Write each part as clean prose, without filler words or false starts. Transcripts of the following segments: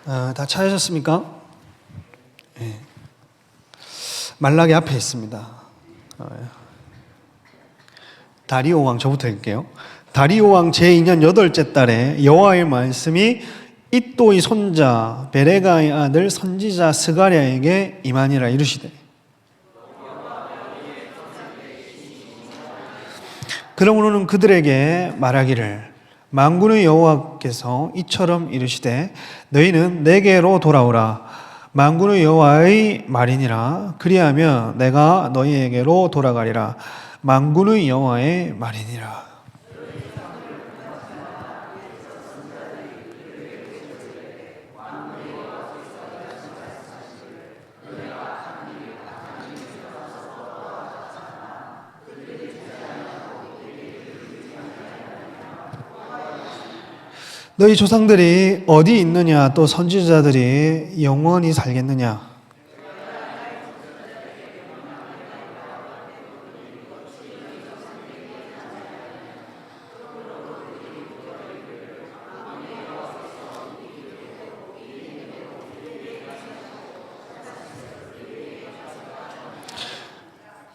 다 찾으셨습니까? 네. 말라기 앞에 있습니다. 다리오 왕, 저부터 읽을게요. 다리오 왕 제2년 8째 달에 여호와의 말씀이 이또의 손자 베레가의 아들 선지자 스가랴에게 임하니라. 이르시되, 그러므로는 그들에게 말하기를, 만군의 여호와께서 이처럼 이르시되 너희는 내게로 돌아오라. 만군의 여호와의 말이니라. 그리하면 내가 너희에게로 돌아가리라. 만군의 여호와의 말이니라. 너희 조상들이 어디 있느냐? 또 선지자들이 영원히 살겠느냐?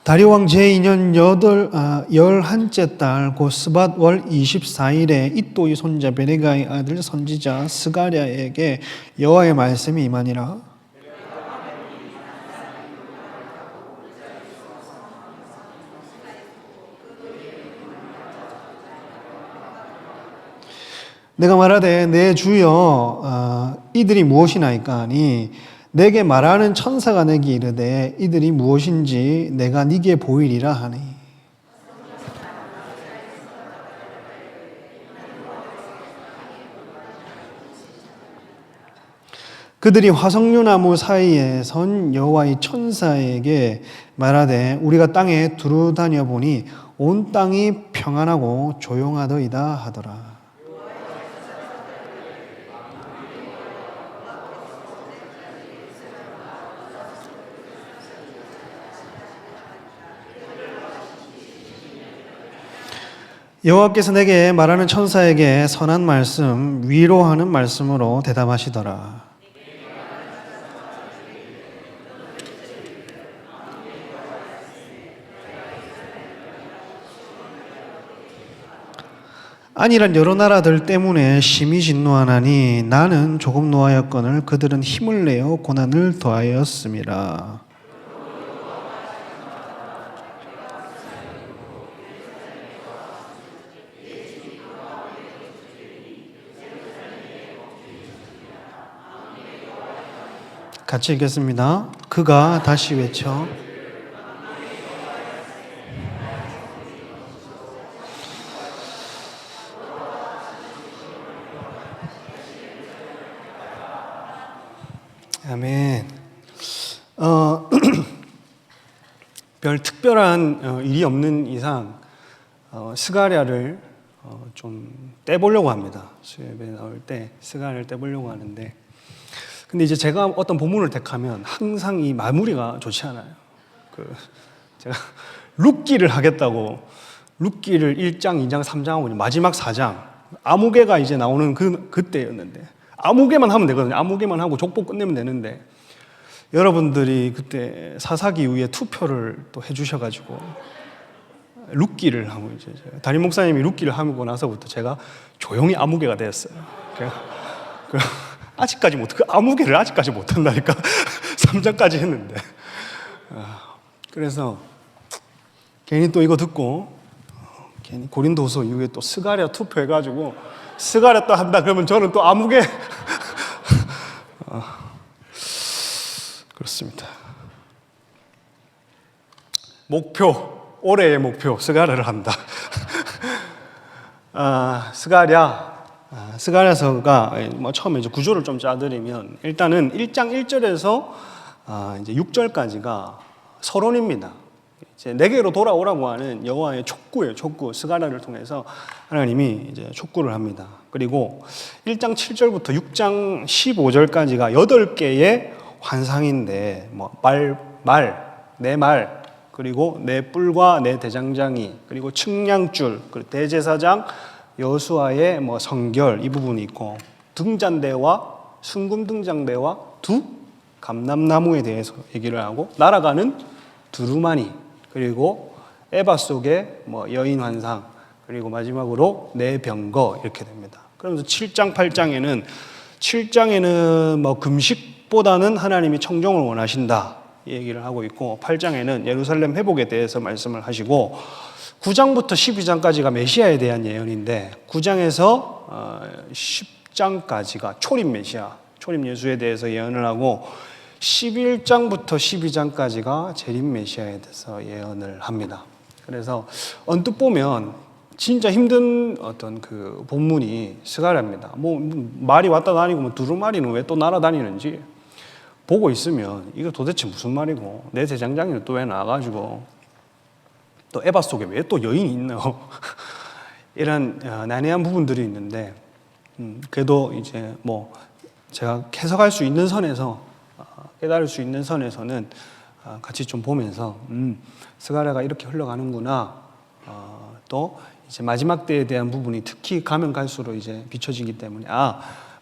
다리오 왕 제2년 11째 달 곧 스밧 월 24일에 이또의 손자 베레가의 아들 선지자 스가랴에게 여호와의 말씀이 임하니라. 내가 말하되 내 주여 이들이 무엇이나이까 하니 내게 말하는 천사가 내게 이르되 이들이 무엇인지 내가 네게 보이리라 하니, 그들이 화석류나무 사이에 선 여호와의 천사에게 말하되 우리가 땅에 두루 다녀 보니 온 땅이 평안하고 조용하더이다 하더라. 여호와께서 내게 말하는 천사에게 선한 말씀, 위로하는 말씀으로 대답하시더라. 아니란 여러 나라들 때문에 심히 진노하나니 나는 조금 노하였거늘 그들은 힘을 내어 고난을 더하였음이라. 같이 읽겠습니다. 그가 다시 외쳐 아멘. 별 특별한 일이 없는 이상 스가랴를 좀 떼보려고 합니다. 수업에 나올 때 스가랴를 떼보려고 하는데, 근데 이제 제가 어떤 본문을 택하면 항상 이 마무리가 좋지 않아요. 제가 룻기를 하겠다고 룻기를 1장, 2장, 3장 하고 마지막 4장 아무개가 이제 나오는 그때였는데, 아무개만 하면 되거든요. 아무개만 하고 족보 끝내면 되는데, 여러분들이 그때 사사기 이후에 투표를 또 해주셔가지고 룻기를 하고, 이제 담임 목사님이 룻기를 하고 나서부터 제가 조용히 아무개가 되었어요. 아직까지 그 아무개를 아직까지 못한다니까. 3장까지 했는데. 그래서 괜히 또 이거 듣고 괜히 고린도서 이후에 또 스가랴 투표해가지고 스가랴 또 한다 그러면 저는 또 아무개 그렇습니다. 목표, 올해의 목표 스가랴를 한다. 스가랴서가 처음에 이제 구조를 좀 짜드리면, 일단은 1장 1절에서 이제 6절까지가 서론입니다. 이제 내게로 돌아오라고 하는 여호와의 촉구예요. 촉구. 스가랴를 통해서 하나님이 이제 촉구를 합니다. 그리고 1장 7절부터 6장 15절까지가 8개의 환상인데, 내 말, 그리고 내 뿔과 내 대장장이, 그리고 측량줄, 그리고 대제사장 여수아의 성결, 이 부분이 있고, 등잔대와 순금등장대와 두 감람나무에 대해서 얘기를 하고, 날아가는 두루마니, 그리고 에바 속의 여인 환상, 그리고 마지막으로 내 병거, 이렇게 됩니다. 그러면서 7장 8장에는 금식보다는 하나님이 청정을 원하신다 이 얘기를 하고 있고, 8장에는 예루살렘 회복에 대해서 말씀을 하시고, 9장부터 12장까지가 메시아에 대한 예언인데, 9장에서 10장까지가 초림 메시아, 초림 예수에 대해서 예언을 하고, 11장부터 12장까지가 재림 메시아에 대해서 예언을 합니다. 그래서 언뜻 보면 진짜 힘든 어떤 그 본문이 스가랴입니다. 말이 왔다 다니고 두루마리는 왜 또 날아다니는지 보고 있으면 이거 도대체 무슨 말이고, 내 제장장이는 또 왜 나와가지고 또 에바 속에 왜 또 여인이 있나요? 이런 난해한 부분들이 있는데, 그래도 이제 제가 해석할 수 있는 선에서, 깨달을 수 있는 선에서는 같이 좀 보면서 스가랴가 이렇게 흘러가는구나, 또 이제 마지막 때에 대한 부분이 특히 가면 갈수록 이제 비춰지기 때문에,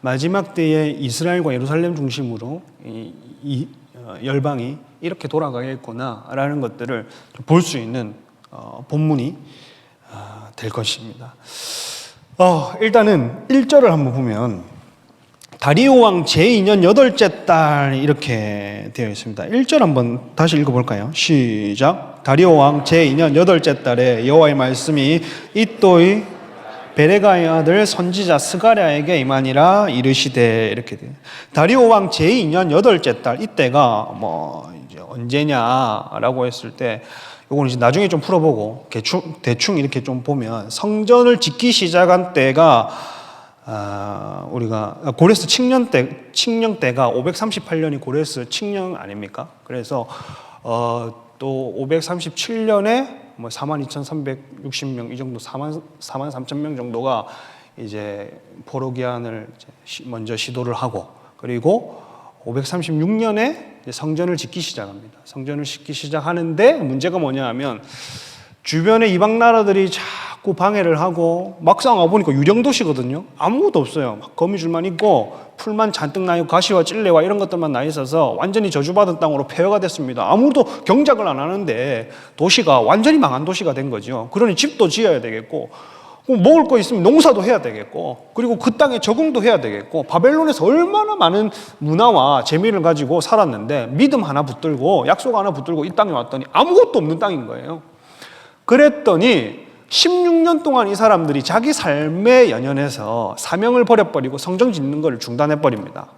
마지막 때에 이스라엘과 예루살렘 중심으로 이 열방이 이렇게 돌아가겠구나라는 것들을 볼 수 있는 본문이 될 것입니다. 일단은 1절을 한번 보면 다리오 왕 제2년 8째 달 이렇게 되어 있습니다. 1절 한번 다시 읽어볼까요? 시작. 다리오 왕 제2년 8째 달에 여호와의 말씀이 이또의 베레가의 아들 선지자 스가랴에게 임하니라 이르시되, 이렇게 돼요. 다리오 왕 제2년 8째 달, 이때가 이제 언제냐라고 했을 때, 요거는 이제 나중에 좀 풀어보고 대충 이렇게 좀 보면, 성전을 짓기 시작한 때가 우리가 고레스 칙령 때가 538년이 고레스 칙령 아닙니까? 그래서 또 537년에 42,360명 이 정도, 43,000명 정도가 이제 포로기한을 먼저 시도를 하고, 그리고 536년에 성전을 짓기 시작합니다. 성전을 짓기 시작하는데 문제가 뭐냐 하면, 주변의 이방 나라들이 자꾸 방해를 하고, 막상 와보니까 유령도시거든요. 아무것도 없어요. 거미줄만 있고 풀만 잔뜩 나 있고 가시와 찔레와 이런 것들만 나 있어서 완전히 저주받은 땅으로 폐허가 됐습니다. 아무도 경작을 안 하는데 도시가 완전히 망한 도시가 된 거죠. 그러니 집도 지어야 되겠고, 먹을 거 있으면 농사도 해야 되겠고, 그리고 그 땅에 적응도 해야 되겠고, 바벨론에서 얼마나 많은 문화와 재미를 가지고 살았는데 믿음 하나 붙들고 약속 하나 붙들고 이 땅에 왔더니 아무것도 없는 땅인 거예요. 그랬더니 16년 동안 이 사람들이 자기 삶에 연연해서 사명을 버려버리고 성전 짓는 걸 중단해버립니다.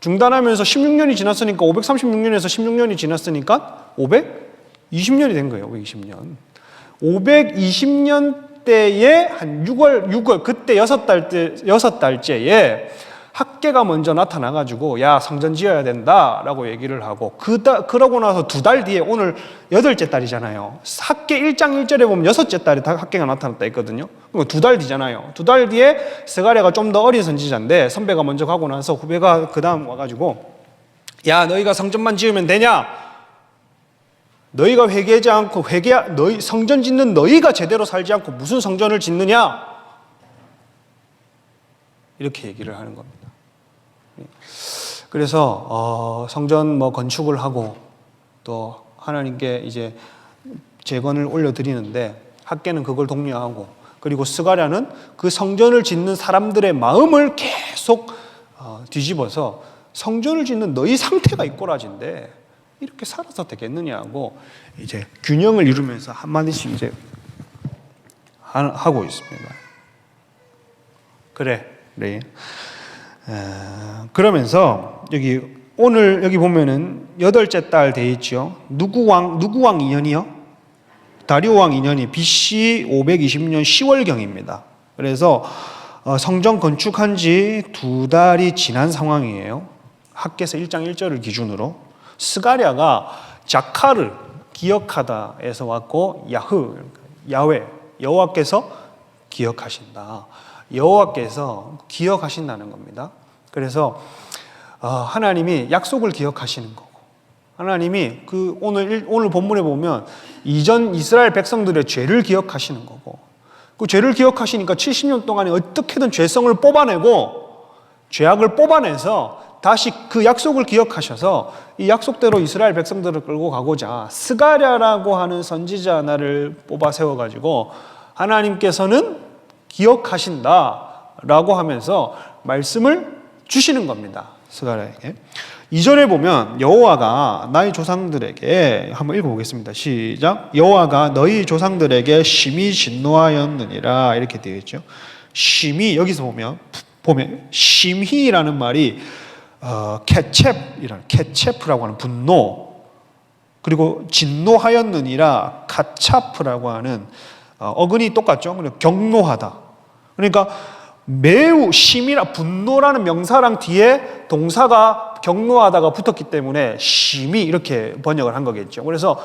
중단하면서 16년이 지났으니까, 536년에서 16년이 지났으니까 520년이 된 거예요. 520년. 520년 때에 한 6월 그때 6달째에 학계가 먼저 나타나가지고, 야, 성전 지어야 된다라고 얘기를 하고, 그러고 나서 2달 뒤에, 오늘 8째 달이잖아요. 학계 1장 1절에 보면 6째 달에 학계가 나타났다 했거든요. 그럼 2달 뒤잖아요. 2달 뒤에 스가랴가 좀 더 어린 선지자인데, 선배가 먼저 가고 나서 후배가 그 다음 와가지고, 야, 너희가 성전만 지으면 되냐? 너희가 회개하지 않고 너희 성전 짓는 너희가 제대로 살지 않고 무슨 성전을 짓느냐? 이렇게 얘기를 하는 겁니다. 그래서 성전 건축을 하고 또 하나님께 이제 재건을 올려드리는데, 학계는 그걸 독려하고, 그리고 스가랴는 그 성전을 짓는 사람들의 마음을 계속 뒤집어서, 성전을 짓는 너희 상태가 이 꼬라진데 이렇게 살아서 되겠느냐고 이제 균형을 이루면서 한마디씩 이제 하고 있습니다. 그래. 그러면서 오늘 여기 보면은 8째 달 돼 있죠. 누구 왕 2년이요? 다리오 왕 2년이 BC 520년 10월경입니다. 그래서 성전 건축한 지 2달이 지난 상황이에요. 학계서 1장 1절을 기준으로. 스가랴가 자카르, 기억하다에서 왔고, 야훼, 여호와께서 기억하신다. 여호와께서 기억하신다는 겁니다. 그래서 하나님이 약속을 기억하시는 거고, 하나님이 오늘 본문에 보면 이전 이스라엘 백성들의 죄를 기억하시는 거고, 그 죄를 기억하시니까 70년 동안에 어떻게든 죄성을 뽑아내고 죄악을 뽑아내서 다시 그 약속을 기억하셔서 이 약속대로 이스라엘 백성들을 끌고 가고자 스가랴라고 하는 선지자 하나를 뽑아 세워가지고 하나님께서는 기억하신다라고 하면서 말씀을 주시는 겁니다. 스가랴에게. 2절에 보면 여호와가 나의 조상들에게 한번 읽어보겠습니다. 시작. 여호와가 너희 조상들에게 심히 진노하였느니라 이렇게 되어 있죠. 심히 여기서 보면 심히라는 말이 케체프라고 하는 분노, 그리고 진노하였느니라 카차프라고 하는 어근이 똑같죠. 경노하다. 그러니까 매우 심이라 분노라는 명사랑 뒤에 동사가 경노하다가 붙었기 때문에 심히 이렇게 번역을 한 거겠죠. 그래서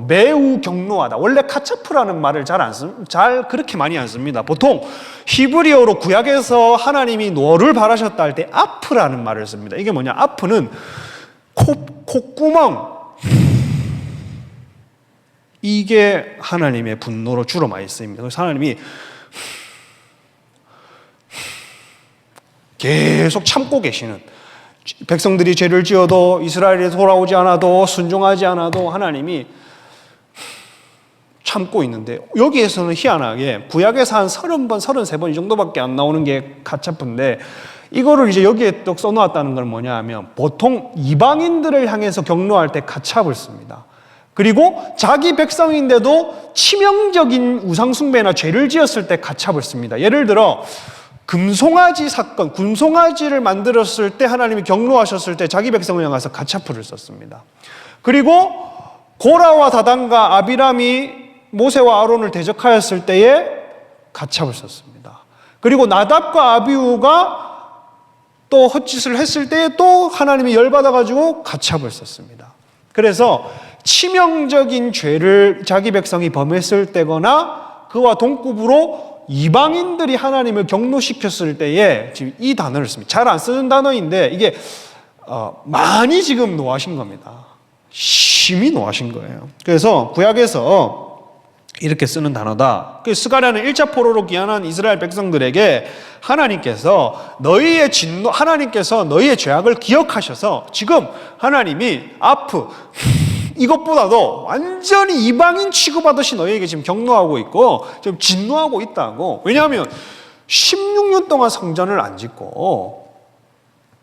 매우 경노하다. 원래 카차프라는 말을 잘 그렇게 많이 안 씁니다. 보통 히브리어로 구약에서 하나님이 너를 바라셨다 할 때 아프라는 말을 씁니다. 이게 뭐냐? 아프는 콧구멍. 이게 하나님의 분노로 주로 많이 쓰입니다. 그래서 하나님이 계속 참고 계시는, 백성들이 죄를 지어도 이스라엘에 돌아오지 않아도 순종하지 않아도 하나님이 참고 있는데, 여기에서는 희한하게 구약에서 한 30번, 33번 이 정도밖에 안 나오는 게 카차프인데, 이거를 이제 여기에 또 써놓았다는 건 뭐냐 하면 보통 이방인들을 향해서 경노할 때 카차프를 씁니다. 그리고 자기 백성인데도 치명적인 우상숭배나 죄를 지었을 때 카차프를 씁니다. 예를 들어 금송아지 사건, 금송아지를 만들었을 때 하나님이 경노하셨을 때 자기 백성을 향해서 카차프를 썼습니다. 그리고 고라와 다단과 아비람이 모세와 아론을 대적하였을 때에 카차프를 썼습니다. 그리고 나답과 아비후가 또 헛짓을 했을 때에 또 하나님이 열받아가지고 카차프를 썼습니다. 그래서 치명적인 죄를 자기 백성이 범했을 때거나 그와 동급으로 이방인들이 하나님을 경노시켰을 때에 지금 이 단어를 씁니다. 잘 안 쓰는 단어인데 이게 많이 지금 노하신 겁니다. 심히 노하신 거예요. 그래서 구약에서 이렇게 쓰는 단어다. 스가랴는 1차 포로로 귀환한 이스라엘 백성들에게 하나님께서 하나님께서 너희의 죄악을 기억하셔서 지금 하나님이 이것보다도 완전히 이방인 취급하듯이 너희에게 지금 경노하고 있고 지금 진노하고 있다고. 왜냐하면 16년 동안 성전을 안 짓고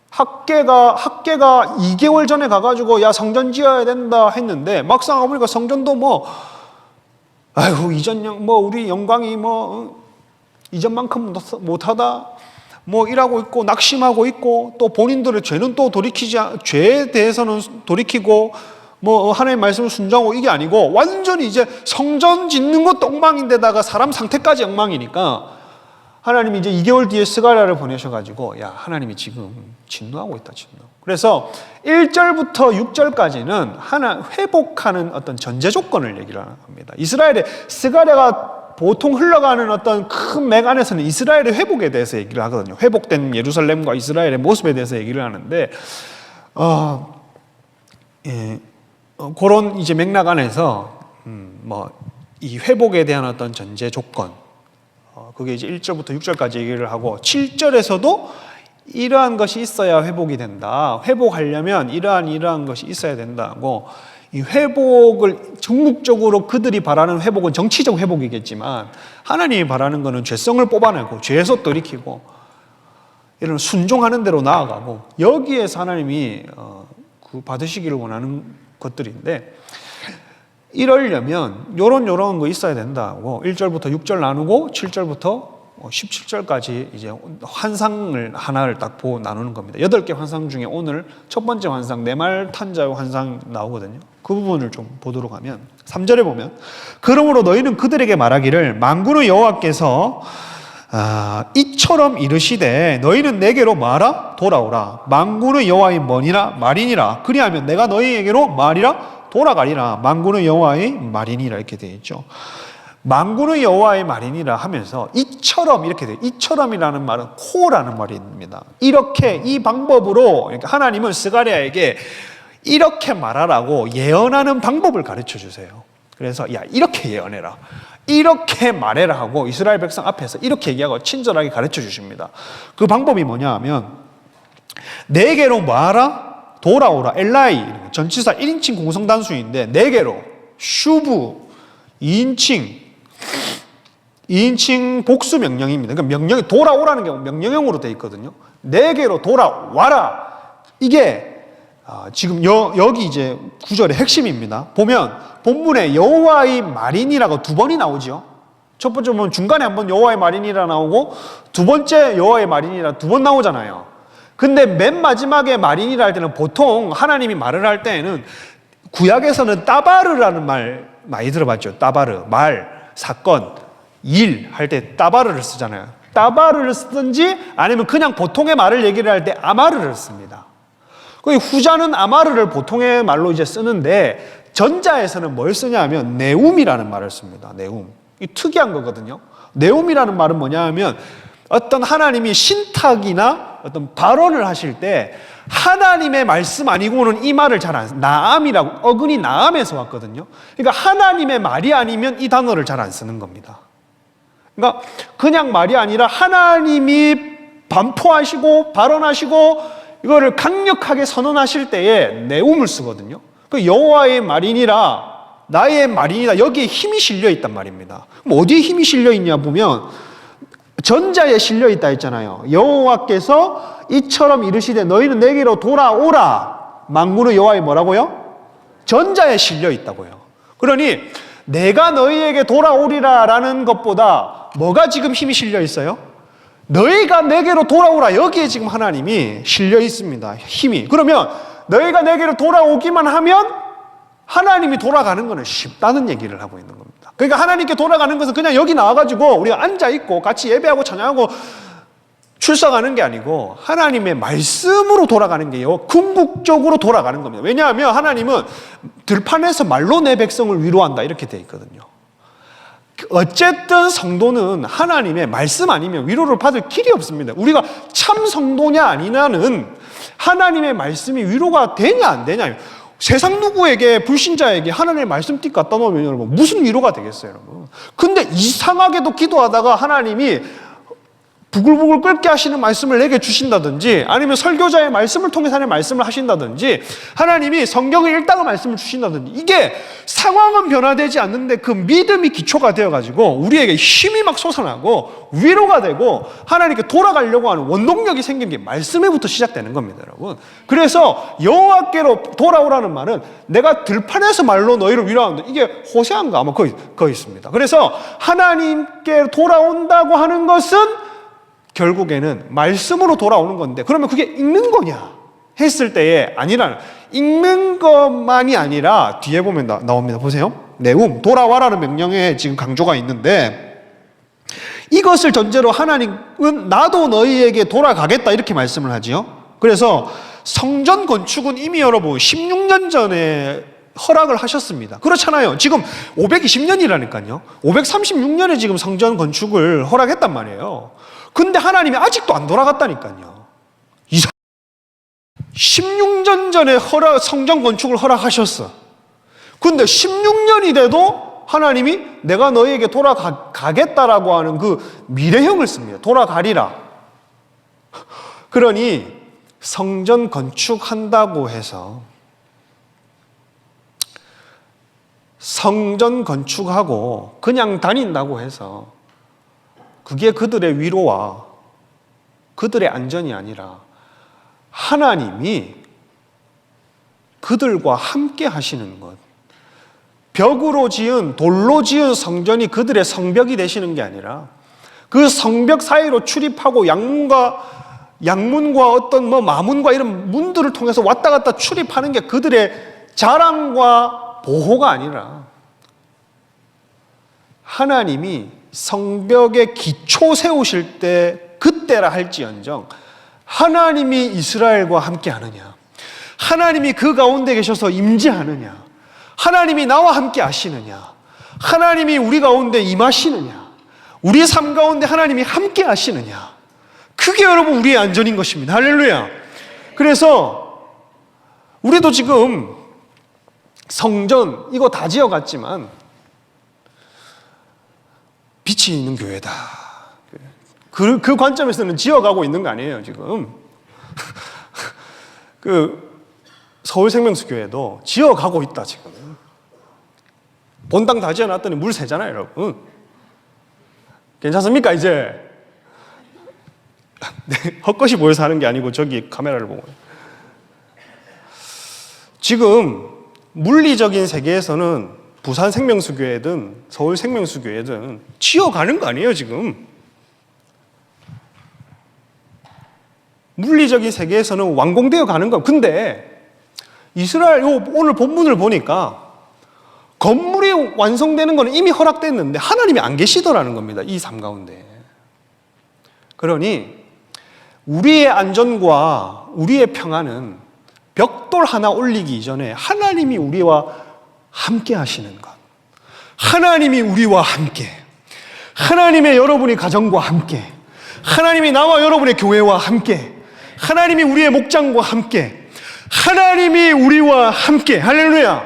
학계가 2개월 전에 가가지고 야 성전 지어야 된다 했는데 막상 가보니까 성전도 아이고 우리 영광이 이전만큼 못하다 이라고 있고 낙심하고 있고, 또 본인들의 죄는 또 죄에 대해서는 돌이키고 하나님의 말씀을 순종하고, 이게 아니고 완전히 이제 성전 짓는 것도 엉망인데다가 사람 상태까지 엉망이니까 하나님이 이제 2개월 뒤에 스가랴를 보내셔가지고 야 하나님이 지금 진노하고 있다. 그래서 1절부터 6절까지는 회복하는 어떤 전제 조건을 얘기를 합니다. 이스라엘의 스가랴가 보통 흘러가는 어떤 큰 맥 안에서는 이스라엘의 회복에 대해서 얘기를 하거든요. 회복된 예루살렘과 이스라엘의 모습에 대해서 얘기를 하는데 그런 이제 맥락 안에서 이 회복에 대한 어떤 전제 조건, 그게 이제 1절부터 6절까지 얘기를 하고 7절에서도 이러한 것이 있어야 회복이 된다. 회복하려면 이러한 것이 있어야 된다고. 이 회복을 전국적으로 그들이 바라는 회복은 정치적 회복이겠지만 하나님이 바라는 것은 죄성을 뽑아내고 죄에서 돌이키고 이런 순종하는 대로 나아가고, 여기에서 하나님이 받으시기를 원하는 것들인데, 이러려면 요런 거 있어야 된다고 1절부터 6절 나누고 7절부터 17절까지 이제 환상을 하나를 딱 보고 나누는 겁니다. 8개 환상 중에 오늘 첫 번째 환상, 네말 탄자의 환상 나오거든요. 그 부분을 좀 보도록 하면 3절에 보면 그러므로 너희는 그들에게 말하기를 만군의 여호와께서 이처럼 이르시되 너희는 내게로 말하 돌아오라. 만군의 여호와의 뭐니라 말이니라. 그리하면 내가 너희에게로 말이라 돌아가리라. 만군의 여호와의 말이니라 이렇게 되어 있죠. 만군의 여호와의 말이니라 하면서 이처럼 이렇게 돼요. 이처럼이라는 말은 코라는 말입니다. 이렇게 이 방법으로 하나님은 스가랴에게 이렇게 말하라고 예언하는 방법을 가르쳐 주세요. 그래서 야 이렇게 예언해라, 이렇게 말해라 하고 이스라엘 백성 앞에서 이렇게 얘기하고 친절하게 가르쳐 주십니다. 그 방법이 뭐냐 하면 네개로 뭐하라? 돌아오라. 엘라이. 전치사 1인칭 공성단수인데 네개로 슈브 2인칭 복수 명령입니다. 그러니까 명령이 돌아오라는 경우 명령형으로 되어 있거든요. 네개로 돌아와라. 이게 지금 여기 이제 구절의 핵심입니다. 보면 본문에 여호와의 말이니라고 두 번이 나오죠. 첫 번째 보면 중간에 한번 여호와의 말이니라 나오고 두 번째 여호와의 말이니라 두 번 나오잖아요. 근데 맨 마지막에 말이니라 할 때는 보통 하나님이 말을 할 때에는 구약에서는 따바르라는 말 많이 들어봤죠. 따바르, 말, 사건, 일 할 때 따바르를 쓰잖아요. 따바르를 쓰든지 아니면 그냥 보통의 말을 얘기를 할 때 아마르를 씁니다. 후자는 아마르를 보통의 말로 이제 쓰는데 전자에서는 뭘 쓰냐면 네움이라는 말을 씁니다. 네움. 이 특이한 거거든요. 네움이라는 말은 뭐냐 하면 어떤 하나님이 신탁이나 어떤 발언을 하실 때 하나님의 말씀 아니고는 이 말을 잘 안 써요. 나암이라고, 어근이 나암에서 왔거든요. 그러니까 하나님의 말이 아니면 이 단어를 잘 안 쓰는 겁니다. 그러니까 그냥 말이 아니라 하나님이 반포하시고 발언하시고 이거를 강력하게 선언하실 때에 네움을 쓰거든요. 그 여호와의 말이니라 나의 말이니라 여기에 힘이 실려 있단 말입니다. 그럼 어디에 힘이 실려 있냐 보면 전자에 실려 있다 했잖아요. 여호와께서 이처럼 이르시되 너희는 내게로 돌아오라. 만군의 여호와의 뭐라고요? 전자에 실려 있다고요. 그러니 내가 너희에게 돌아오리라 라는 것보다 뭐가 지금 힘이 실려 있어요? 너희가 내게로 돌아오라. 여기에 지금 하나님이 실려 있습니다. 힘이. 그러면 너희가 내게로 돌아오기만 하면 하나님이 돌아가는 것은 쉽다는 얘기를 하고 있는 겁니다. 그러니까 하나님께 돌아가는 것은 그냥 여기 나와가지고 우리가 앉아있고 같이 예배하고 찬양하고 출석하는 게 아니고 하나님의 말씀으로 돌아가는 게요. 궁극적으로 돌아가는 겁니다. 왜냐하면 하나님은 들판에서 말로 내 백성을 위로한다 이렇게 되어 있거든요. 어쨌든 성도는 하나님의 말씀 아니면 위로를 받을 길이 없습니다. 우리가 참 성도냐 아니냐는 하나님의 말씀이 위로가 되냐 안 되냐. 세상 누구에게 불신자에게 하나님의 말씀 띡 갖다 놓으면 여러분 무슨 위로가 되겠어요, 여러분. 근데 이상하게도 기도하다가 하나님이 부글부글 끓게 하시는 말씀을 내게 주신다든지 아니면 설교자의 말씀을 통해서 하나님의 말씀을 하신다든지 하나님이 성경을 읽다가 말씀을 주신다든지 이게 상황은 변화되지 않는데 그 믿음이 기초가 되어가지고 우리에게 힘이 막 솟아나고 위로가 되고 하나님께 돌아가려고 하는 원동력이 생기는 게 말씀에부터 시작되는 겁니다, 여러분. 그래서 여호와께로 돌아오라는 말은 내가 들판에서 말로 너희를 위로하는데 이게 호세아인가 아마 거기 있습니다. 그래서 하나님께 돌아온다고 하는 것은 결국에는 말씀으로 돌아오는 건데 그러면 그게 읽는 거냐 했을 때에 아니라 읽는 것만이 아니라 뒤에 보면 나옵니다. 보세요. 네움, 돌아와라는 명령에 지금 강조가 있는데 이것을 전제로 하나님은 나도 너희에게 돌아가겠다 이렇게 말씀을 하지요. 그래서 성전 건축은 이미 여러분 16년 전에 허락을 하셨습니다. 그렇잖아요. 지금 520년이라니까요. 536년에 지금 성전 건축을 허락했단 말이에요. 근데 하나님이 아직도 안 돌아갔다니까요. 16년 전에 성전 건축을 허락하셨어. 근데 16년이 돼도 하나님이 내가 너희에게 돌아가겠다라고 하는 그 미래형을 씁니다. 돌아가리라. 그러니 성전 건축한다고 해서 성전 건축하고 그냥 다닌다고 해서 그게 그들의 위로와 그들의 안전이 아니라 하나님이 그들과 함께 하시는 것. 벽으로 지은, 돌로 지은 성전이 그들의 성벽이 되시는 게 아니라 그 성벽 사이로 출입하고 양문과 어떤 마문과 이런 문들을 통해서 왔다 갔다 출입하는 게 그들의 자랑과 보호가 아니라 하나님이 성벽의 기초 세우실 때 그때라 할지언정 하나님이 이스라엘과 함께 하느냐, 하나님이 그 가운데 계셔서 임재하느냐, 하나님이 나와 함께 하시느냐, 하나님이 우리 가운데 임하시느냐, 우리 삶 가운데 하나님이 함께 하시느냐, 그게 여러분 우리의 안전인 것입니다. 할렐루야. 그래서 우리도 지금 성전 이거 다 지어갔지만 빛이 있는 교회다. 그 관점에서는 지어가고 있는 거 아니에요, 지금. 그 서울생명수교회도 지어가고 있다 지금. 본당 다 지어놨더니 물 새잖아요, 여러분. 괜찮습니까 이제? 네, 헛것이 보여서 하는 게 아니고 저기 카메라를 보고. 지금 물리적인 세계에서는 부산생명수교회든 서울생명수교회든 지어가는 거 아니에요 지금. 물리적인 세계에서는 완공되어 가는 거. 근데 이스라엘 오늘 본문을 보니까 건물이 완성되는 것은 이미 허락됐는데 하나님이 안 계시더라는 겁니다. 이 삶 가운데. 그러니 우리의 안전과 우리의 평안은 벽돌 하나 올리기 이전에 하나님이 우리와 함께 하시는 것. 하나님이 우리와 함께. 하나님의 여러분의 가정과 함께. 하나님이 나와 여러분의 교회와 함께. 하나님이 우리의 목장과 함께. 하나님이 우리와 함께. 할렐루야.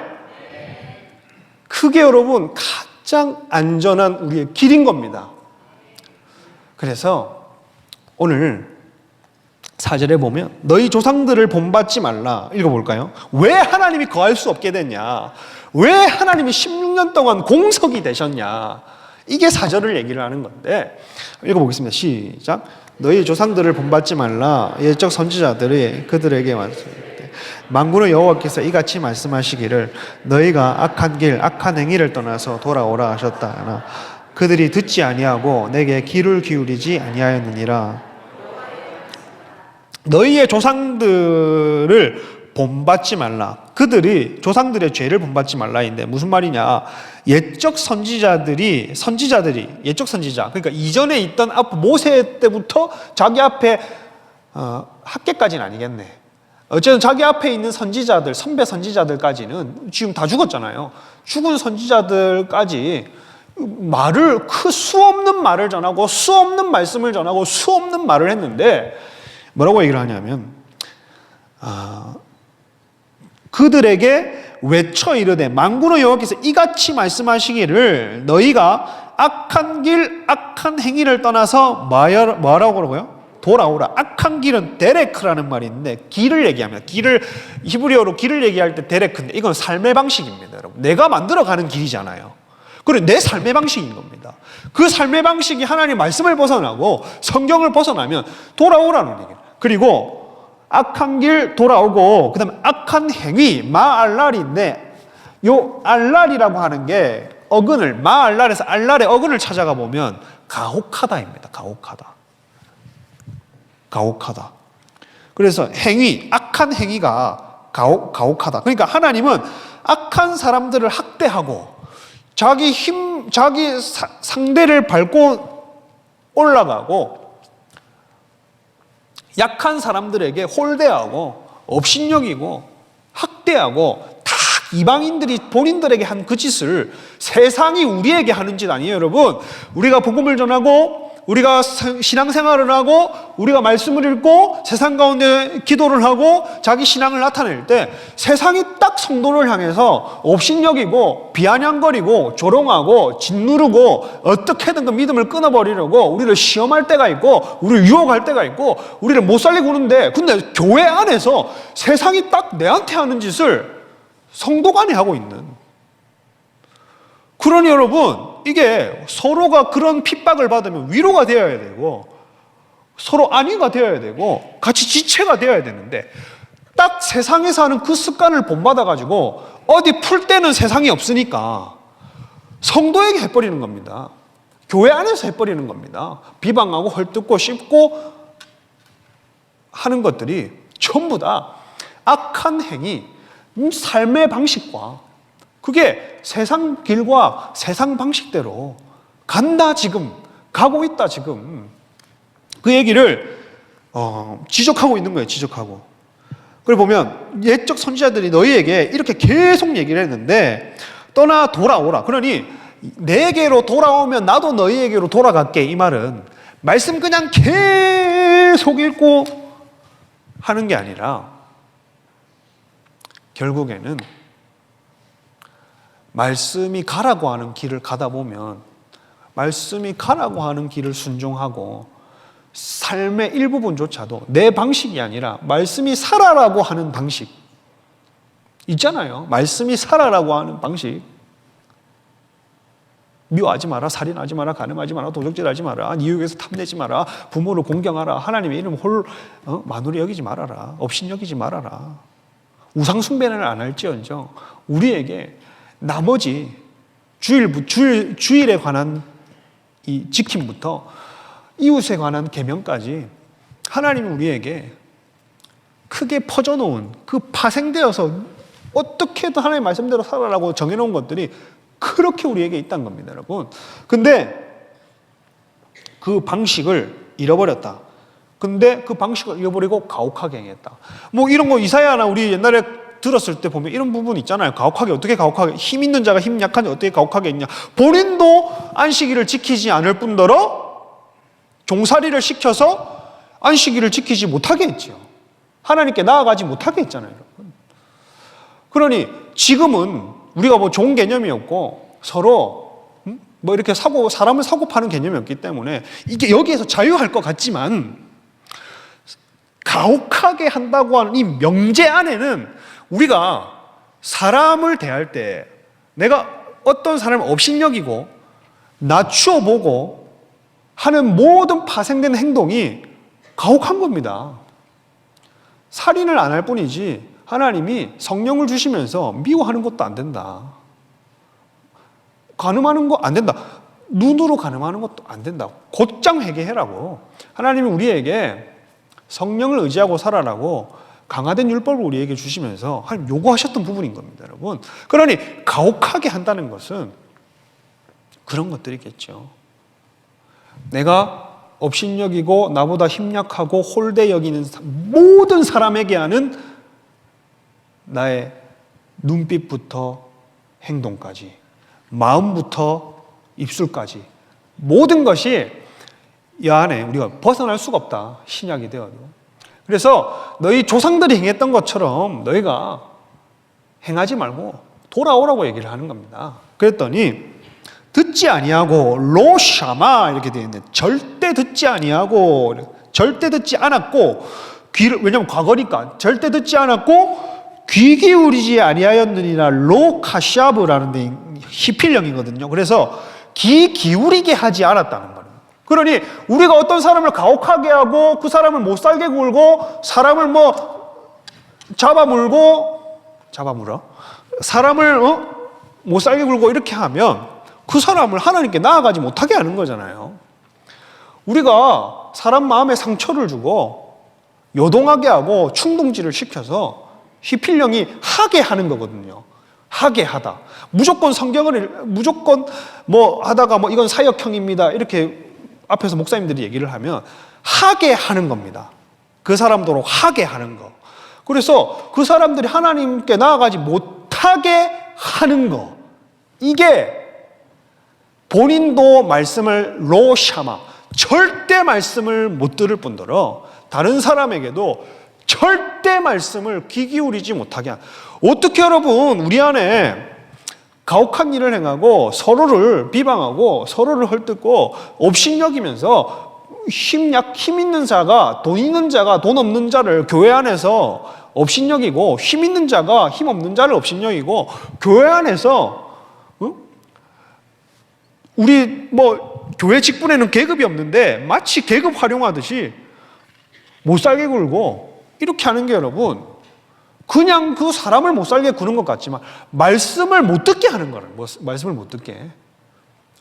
그게 여러분 가장 안전한 우리의 길인 겁니다. 그래서 오늘 4절에 보면 너희 조상들을 본받지 말라. 읽어볼까요? 왜 하나님이 거할 수 없게 됐냐? 왜 하나님이 16년 동안 공석이 되셨냐? 이게 4절을 얘기를 하는 건데 읽어보겠습니다. 시작. 너희 조상들을 본받지 말라. 옛적 선지자들이 그들에게 말씀하되 만군의 여호와께서 이같이 말씀하시기를 너희가 악한 길 악한 행위를 떠나서 돌아오라 하셨다 하나 그들이 듣지 아니하고 내게 귀를 기울이지 아니하였느니라. 너희의 조상들을 본받지 말라. 그들이 조상들의 죄를 본받지 말라인데 무슨 말이냐? 옛적 선지자들이 옛적 선지자 그러니까 이전에 있던 모세 때부터 자기 앞에 학계까지는 아니겠네. 어쨌든 자기 앞에 있는 선지자들, 선배 선지자들까지는 지금 다 죽었잖아요. 죽은 선지자들까지 수 없는 말을 전하고 수 없는 말씀을 전하고 수 없는 말을 했는데 뭐라고 얘기를 하냐면 그들에게 외쳐 이르되 만군의 여호와께서 이같이 말씀하시기를 너희가 악한 길 악한 행위를 떠나서 뭐라고 그러고요? 돌아오라. 악한 길은 데레크라는 말이 있는데 길을 얘기합니다. 히브리어로 길을 얘기할 때 데레크인데 이건 삶의 방식입니다. 여러분. 내가 만들어가는 길이잖아요. 그리고 내 삶의 방식인 겁니다. 그 삶의 방식이 하나님의 말씀을 벗어나고 성경을 벗어나면 돌아오라는 얘기예요. 그리고 악한 길 돌아오고 그 다음에 악한 행위 마알랄인데 요 알랄이라고 하는 게 어근을 마알랄에서 알랄의 어근을 찾아가 보면 가혹하다입니다. 가혹하다. 그래서 악한 행위가 가혹하다. 그러니까 하나님은 악한 사람들을 학대하고 자기 상대를 밟고 올라가고 약한 사람들에게 홀대하고 업신여기고 학대하고 다 이방인들이 본인들에게 한 그 짓을 세상이 우리에게 하는 짓 아니에요, 여러분. 우리가 복음을 전하고 우리가 신앙생활을 하고 우리가 말씀을 읽고 세상 가운데 기도를 하고 자기 신앙을 나타낼 때 세상이 딱 성도를 향해서 업신여기고 비아냥거리고 조롱하고 짓누르고 어떻게든 그 믿음을 끊어버리려고 우리를 시험할 때가 있고 우리를 유혹할 때가 있고 우리를 못 살리고 그러는데 근데 교회 안에서 세상이 딱 내한테 하는 짓을 성도 간에 하고 있는. 그러니 여러분 이게 서로가 그런 핍박을 받으면 위로가 되어야 되고 서로 안위가 되어야 되고 같이 지체가 되어야 되는데 딱 세상에서 하는 그 습관을 본받아가지고 어디 풀 때는 세상이 없으니까 성도에게 해버리는 겁니다. 교회 안에서 해버리는 겁니다. 비방하고 헐뜯고 씹고 하는 것들이 전부 다 악한 행위, 삶의 방식과 그게 세상 길과 세상 방식대로 간다 지금 가고 있다 지금 그 얘기를 지적하고 있는 거예요. 지적하고. 그리고 보면 옛적 선지자들이 너희에게 이렇게 계속 얘기를 했는데 떠나 돌아오라. 그러니 내게로 돌아오면 나도 너희에게로 돌아갈게. 이 말은 말씀 그냥 계속 읽고 하는 게 아니라 결국에는 말씀이 가라고 하는 길을 가다 보면 말씀이 가라고 하는 길을 순종하고 삶의 일부분조차도 내 방식이 아니라 말씀이 살아라고 하는 방식 있잖아요. 말씀이 살아라고 하는 방식. 미워하지 마라, 살인하지 마라, 간음하지 마라, 도적질하지 마라, 네 이웃에서 탐내지 마라, 부모를 공경하라, 하나님의 이름 만우리 여기지 말아라, 업신 여기지 말아라. 우상 숭배는 안 할지언정 우리에게 나머지 주일에 관한 이 지킴부터 이웃에 관한 계명까지 하나님이 우리에게 크게 퍼져놓은 그 파생되어서 어떻게든 하나님의 말씀대로 살아라고 정해놓은 것들이 그렇게 우리에게 있다는 겁니다, 여러분. 근데 그 방식을 잃어버렸다. 근데 그 방식을 잃어버리고 가혹하게 행했다. 뭐 이런 거 이사야나 우리 옛날에 들었을 때 보면 이런 부분 있잖아요. 가혹하게, 어떻게 가혹하게, 힘 있는 자가 힘 약한 자 어떻게 가혹하게 했냐. 본인도 안식일을 지키지 않을 뿐더러 종살이를 시켜서 안식일을 지키지 못하게 했죠. 하나님께 나아가지 못하게 했잖아요, 여러분. 그러니 지금은 우리가 뭐 좋은 개념이 없고 서로 뭐 이렇게 사람을 사고 파는 개념이 없기 때문에 이게 여기에서 자유할 것 같지만 가혹하게 한다고 하는 이 명제 안에는 우리가 사람을 대할 때 내가 어떤 사람을 업신여기고 낮추어 보고 하는 모든 파생된 행동이 가혹한 겁니다. 살인을 안 할 뿐이지 하나님이 성령을 주시면서 미워하는 것도 안 된다. 간음하는 거 안 된다. 눈으로 간음하는 것도 안 된다. 곧장 회개해라고. 하나님이 우리에게 성령을 의지하고 살아라고 강화된 율법을 우리에게 주시면서 하나님 요구하셨던 부분인 겁니다, 여러분. 그러니 가혹하게 한다는 것은 그런 것들이겠죠. 내가 업신여기고 나보다 힘약하고 홀대 여기는 모든 사람에게 하는 나의 눈빛부터 행동까지, 마음부터 입술까지 모든 것이 이 안에 우리가 벗어날 수가 없다. 신약이 되어도. 그래서 너희 조상들이 행했던 것처럼 너희가 행하지 말고 돌아오라고 얘기를 하는 겁니다. 그랬더니 듣지 아니하고 로샤마 이렇게 되어 있는데 절대 듣지 아니하고 절대 듣지 않았고 왜냐하면 과거니까 절대 듣지 않았고 귀 기울이지 아니하였느니라 로카샤브라는 데 히필령이거든요. 그래서 귀 기울이게 하지 않았다는 거예요. 그러니 우리가 어떤 사람을 가혹하게 하고 그 사람을 못 살게 굴고 사람을 잡아물어 사람을 못 살게 굴고 이렇게 하면 그 사람을 하나님께 나아가지 못하게 하는 거잖아요. 우리가 사람 마음에 상처를 주고 요동하게 하고 충동질을 시켜서 히필령이 하게 하는 거거든요. 하게 하다. 무조건 하다가 이건 사역형입니다. 이렇게 앞에서 목사님들이 얘기를 하면 하게 하는 겁니다. 그 사람도록 하게 하는 거. 그래서 그 사람들이 하나님께 나아가지 못하게 하는 거. 이게 본인도 말씀을 로샤마, 절대 말씀을 못 들을 뿐더러 다른 사람에게도 절대 말씀을 귀 기울이지 못하게 하는. 어떻게 여러분 우리 안에 가혹한 일을 행하고 서로를 비방하고 서로를 헐뜯고 업신여기면서 힘 있는 자가 돈 있는 자가 돈 없는 자를 교회 안에서 업신여기고 힘 있는 자가 힘 없는 자를 업신여기고 교회 안에서 우리 교회 직분에는 계급이 없는데 마치 계급 활용하듯이 못 살게 굴고 이렇게 하는 게 여러분 그냥 그 사람을 못 살게 구는 것 같지만 말씀을 못 듣게 하는 거예요. 말씀을 못 듣게.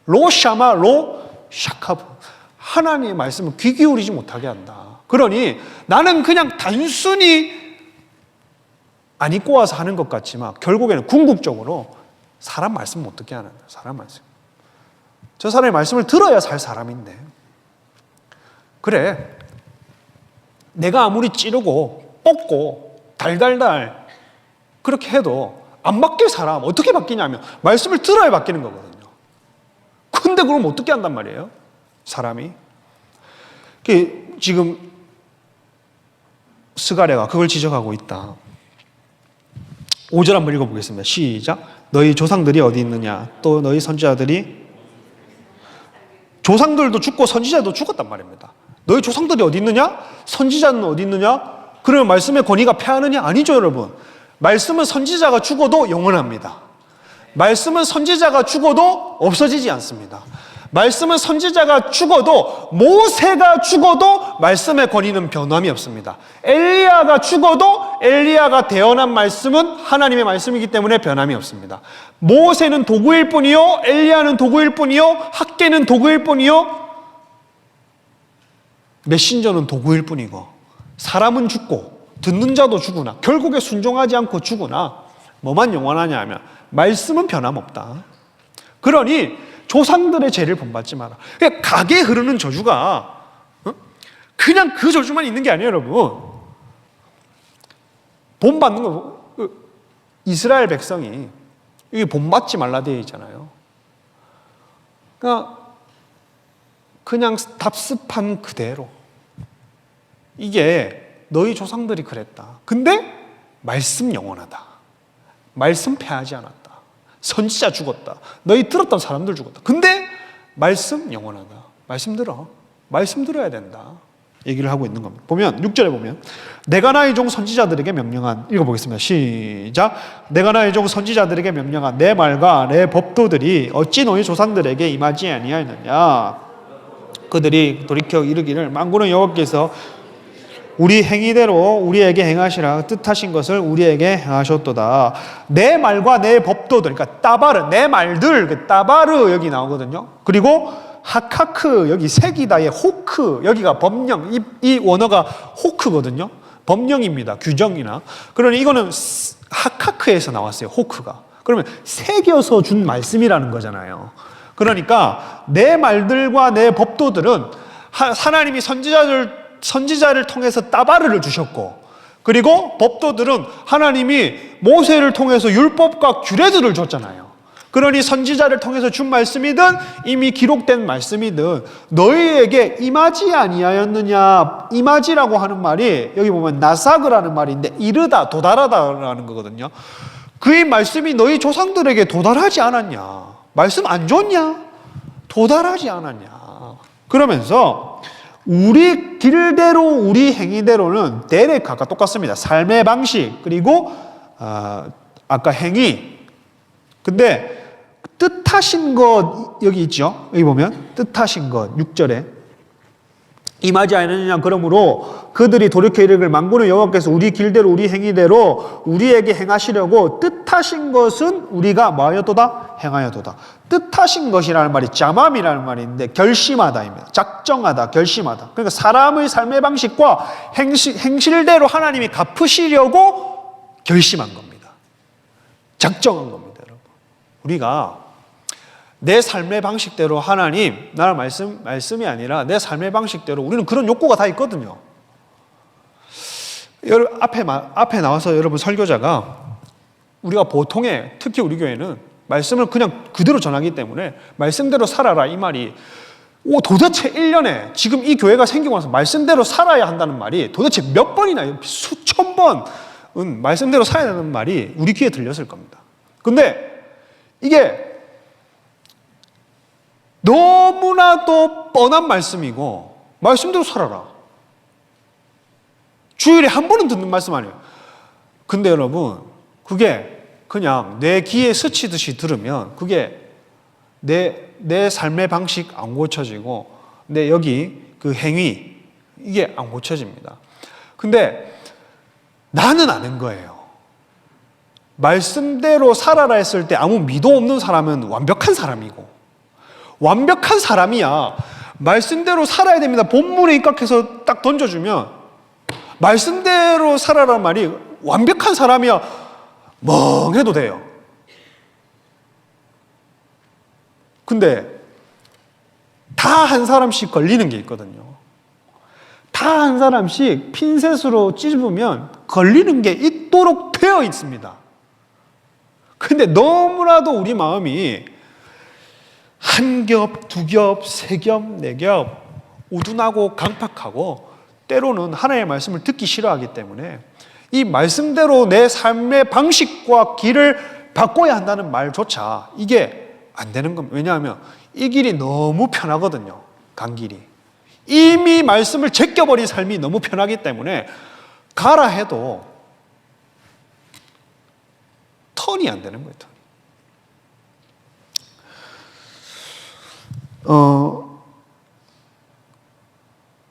로샤마 로샤카브. 하나님의 말씀을 귀 기울이지 못하게 한다. 그러니 나는 그냥 단순히 안 입고 와서 하는 것 같지만 결국에는 궁극적으로 사람 말씀 못 듣게 하는 거예요. 사람 말씀. 저 사람의 말씀을 들어야 살 사람인데 그래 내가 아무리 찌르고 뽑고 달달달 그렇게 해도 안 바뀔 사람 어떻게 바뀌냐면 말씀을 들어야 바뀌는 거거든요. 근데 그걸 못 듣게 한단 말이에요. 사람이. 지금 스가랴가 그걸 지적하고 있다. 5절 한번 읽어보겠습니다. 시작. 너희 조상들이 어디 있느냐 또 너희 선지자들이 조상들도 죽고 선지자도 죽었단 말입니다. 너희 조상들이 어디 있느냐? 선지자는 어디 있느냐? 그러면 말씀의 권위가 패하느냐? 아니죠, 여러분. 말씀은 선지자가 죽어도 영원합니다. 말씀은 선지자가 죽어도 없어지지 않습니다. 말씀은 선지자가 죽어도, 모세가 죽어도 말씀의 권위는 변함이 없습니다. 엘리야가 죽어도 엘리야가 대언한 말씀은 하나님의 말씀이기 때문에 변함이 없습니다. 모세는 도구일 뿐이요, 엘리야는 도구일 뿐이요, 학계는 도구일 뿐이요, 메신저는 도구일 뿐이고, 사람은 죽고 듣는 자도 죽으나 결국에 순종하지 않고 죽으나 뭐만 영원하냐 하면 말씀은 변함없다. 그러니 조상들의 죄를 본받지 마라. 그러니까 가게 흐르는 저주가 그냥 그 저주만 있는 게 아니에요, 여러분. 본받는 거, 이스라엘 백성이 이게 본받지 말라 되어 있잖아요. 그러니까 그냥 답습한 그대로, 이게 너희 조상들이 그랬다. 근데 말씀 영원하다. 말씀 패하지 않았다. 선지자 죽었다. 너희 들었던 사람들 죽었다. 근데 말씀 영원하다. 말씀 들어. 말씀 들어야 된다. 얘기를 하고 있는 겁니다. 보면 6절에 보면 내가 나의 종 선지자들에게 명령한, 읽어보겠습니다. 시작. 내가 나의 종 선지자들에게 명령한 내 말과 내 법도들이 어찌 너희 조상들에게 임하지 아니하였느냐. 그들이 돌이켜 이르기를 만군의 여호와께서 우리 행위대로 우리에게 행하시라 뜻하신 것을 우리에게 행하셨도다. 내 말과 내 법도들, 그러니까 따바르, 내 말들, 그 따바르 여기 나오거든요. 그리고 하카크, 여기 색이다의 호크, 여기가 법령, 이 원어가 호크거든요. 법령입니다. 규정이나. 그러니 이거는 하카크에서 나왔어요. 호크가. 그러면 새겨서 준 말씀이라는 거잖아요. 그러니까 내 말들과 내 법도들은 하나님이 선지자를 통해서 따바르를 주셨고, 그리고 법도들은 하나님이 모세를 통해서 율법과 규례들을 줬잖아요. 그러니 선지자를 통해서 준 말씀이든 이미 기록된 말씀이든 너희에게 임하지 아니하였느냐. 임하지라고 하는 말이 여기 보면 나사그라는 말인데 이르다, 도달하다라는 거거든요. 그의 말씀이 너희 조상들에게 도달하지 않았냐. 말씀 안 줬냐? 도달하지 않았냐. 그러면서 우리 길대로 우리 행위대로는 데레카가 똑같습니다. 삶의 방식, 그리고 아까 행위. 근데 뜻하신 것 여기 있죠. 여기 보면 뜻하신 것 6절에 임하지 않느냐. 그러므로 그들이 돌이켜 이르기를 만군의 여호와께서 우리 길대로 우리 행위대로 우리에게 행하시려고 뜻하신 것은 우리가 뭐하였도다? 행하였도다. 뜻하신 것이라는 말이 자맘이라는 말인데 결심하다입니다. 작정하다, 결심하다. 그러니까 사람의 삶의 방식과 행실대로 하나님이 갚으시려고 결심한 겁니다. 작정한 겁니다, 여러분. 우리가 내 삶의 방식대로 하나님, 나의 말씀이 아니라 내 삶의 방식대로 우리는 그런 욕구가 다 있거든요. 앞에 나와서 여러분 설교자가 우리가 보통의, 특히 우리 교회는 말씀을 그냥 그대로 전하기 때문에 말씀대로 살아라 이 말이 도대체 1년에 지금 이 교회가 생기고 나서 말씀대로 살아야 한다는 말이 도대체 몇 번이나, 수천 번은 말씀대로 살아야 하는 말이 우리 귀에 들렸을 겁니다. 근데 이게 너무나도 뻔한 말씀이고 말씀대로 살아라. 주일에 한 번은 듣는 말씀 아니에요. 근데 여러분 그게 그냥 내 귀에 스치듯이 들으면 그게 내 삶의 방식 안 고쳐지고 내 여기 그 행위 이게 안 고쳐집니다. 근데 나는 아는 거예요. 말씀대로 살아라 했을 때 아무 미도 없는 사람은 완벽한 사람이고 완벽한 사람이야 말씀대로 살아야 됩니다. 본문에 입각해서 딱 던져주면 말씀대로 살아라는 말이 완벽한 사람이야 멍해도 돼요. 근데 다 한 사람씩 걸리는 게 있거든요. 다 한 사람씩 핀셋으로 찝으면 걸리는 게 있도록 되어 있습니다. 근데 너무나도 우리 마음이 한 겹, 두 겹, 세 겹, 네 겹 우둔하고 강팍하고 때로는 하나님의 말씀을 듣기 싫어하기 때문에 이 말씀대로 내 삶의 방식과 길을 바꿔야 한다는 말조차 이게 안 되는 겁니다. 왜냐하면 이 길이 너무 편하거든요. 간 길이. 이미 말씀을 제껴버린 삶이 너무 편하기 때문에 가라 해도 턴이 안 되는 거예요.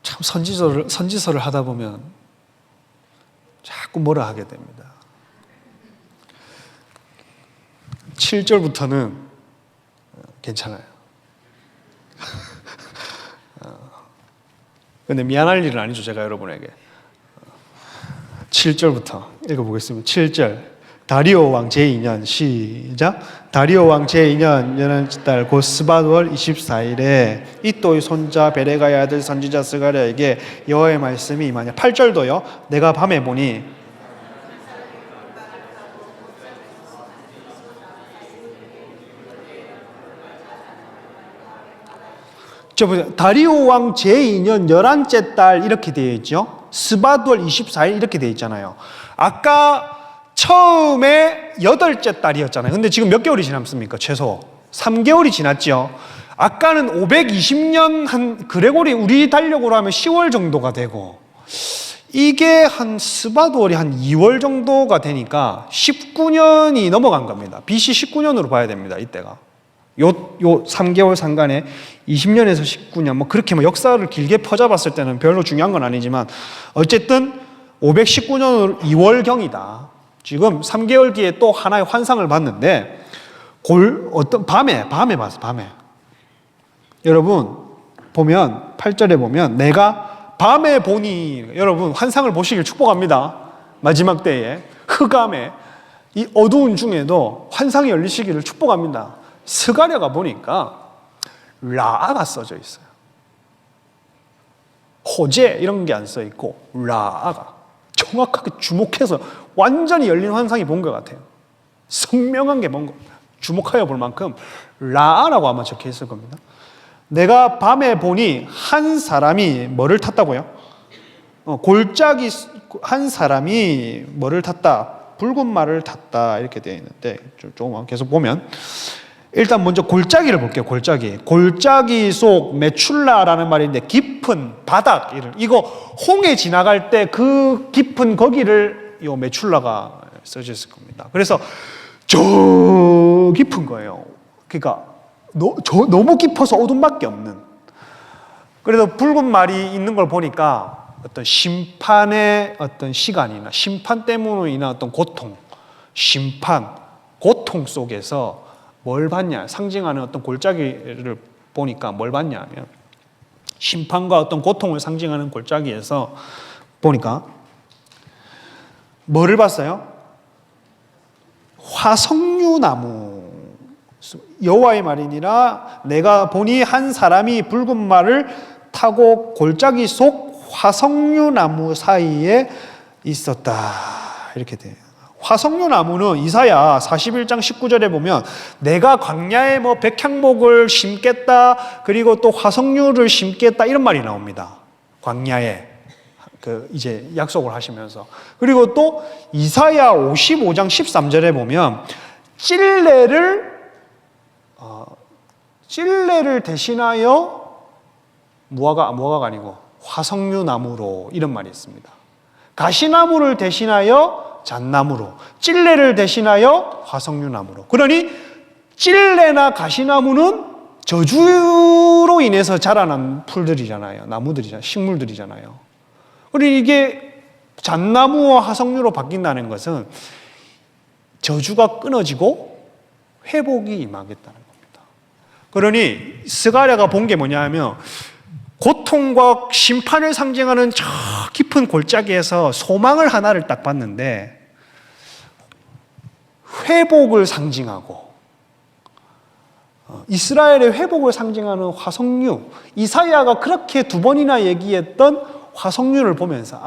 참 선지서를 하다 보면 자꾸 뭐라 하게 됩니다. 7절부터는 괜찮아요. 근데 미안할 일은 아니죠, 제가 여러분에게. 7절부터 읽어보겠습니다. 7절. 다리오 왕 제2년 시작. 다리오 왕 제2년 11달 곧 스밧월 24일에 이또의 손자 베레가의 아들 선지자 스가랴에게 여호와의 말씀이 임하냐. 8절도요. 내가 밤에 보니 다리오 왕 제2년 11째 달 이렇게 되어 있죠. 스밧월 24일 이렇게 되어 있잖아요. 아까 처음에 8째 달이었잖아요. 근데 지금 몇 개월이 지났습니까? 최소 3개월이 지났죠. 아까는 520년 한 그레고리 우리 달력으로 하면 10월 정도가 되고 이게 한 스밧월이 한 2월 정도가 되니까 19년이 넘어간 겁니다. BC 19년으로 봐야 됩니다. 이때가. 요 3개월 상간에 20년에서 19년 뭐 그렇게 뭐 역사를 길게 퍼잡았을 때는 별로 중요한 건 아니지만 어쨌든 519년으로 2월경이다. 지금 3개월 뒤에 또 하나의 환상을 봤는데 어떤 밤에 봤어. 밤에. 여러분 보면 8절에 보면 내가 밤에 보니 여러분 환상을 보시길 축복합니다. 마지막 때에 흑암에 이 어두운 중에도 환상이 열리시기를 축복합니다. 스가랴가 보니까 라아가 써져 있어요. 호재 이런 게 안 써 있고 라아가 정확하게 주목해서 완전히 열린 환상이 본 것 같아요. 선명한 게 본 겁니다. 주목하여 볼 만큼 라아라고 아마 적혀 있을 겁니다. 내가 밤에 보니 한 사람이 뭐를 탔다고요? 골짜기 한 사람이 뭐를 탔다? 붉은 말을 탔다 이렇게 되어 있는데 조금 계속 보면 일단 먼저 골짜기를 볼게요. 골짜기 속 메출라라는 말인데 깊은 바닥 이거 홍해 지나갈 때 그 깊은 거기를 요 메출라가 써져 있을 겁니다. 그래서 저 깊은 거예요. 그러니까 너무 깊어서 어둠밖에 없는. 그래서 붉은 말이 있는 걸 보니까 어떤 심판의 어떤 시간이나 심판 때문으로 인한 어떤 고통, 고통 속에서 뭘 봤냐? 상징하는 어떤 골짜기를 보니까 뭘 봤냐 하면 심판과 어떤 고통을 상징하는 골짜기에서 보니까 뭐를 봤어요? 화석류나무. 여호와의 말이니라 내가 보니 한 사람이 붉은 말을 타고 골짜기 속 화석류나무 사이에 있었다. 이렇게 돼요. 화석류나무는 이사야 41장 19절에 보면 내가 광야에 뭐 백향목을 심겠다 그리고 또 화석류를 심겠다 이런 말이 나옵니다. 광야에 이제 약속을 하시면서 그리고 또 이사야 55장 13절에 보면 찔레를 대신하여 무화과가 아니고 화석류나무로 이런 말이 있습니다. 가시나무를 대신하여 잣나무로, 찔레를 대신하여 화석류나무로. 그러니 찔레나 가시나무는 저주로 인해서 자라난 풀들이잖아요. 나무들이잖아요. 식물들이잖아요. 그리고 이게 잣나무와 화석류로 바뀐다는 것은 저주가 끊어지고 회복이 임하겠다는 겁니다. 그러니 스가랴가 본 게 뭐냐 하면 고통과 심판을 상징하는 저 깊은 골짜기에서 소망을 하나를 딱 봤는데 회복을 상징하고 이스라엘의 회복을 상징하는 화석류, 이사야가 그렇게 2번이나 얘기했던 화석류를 보면서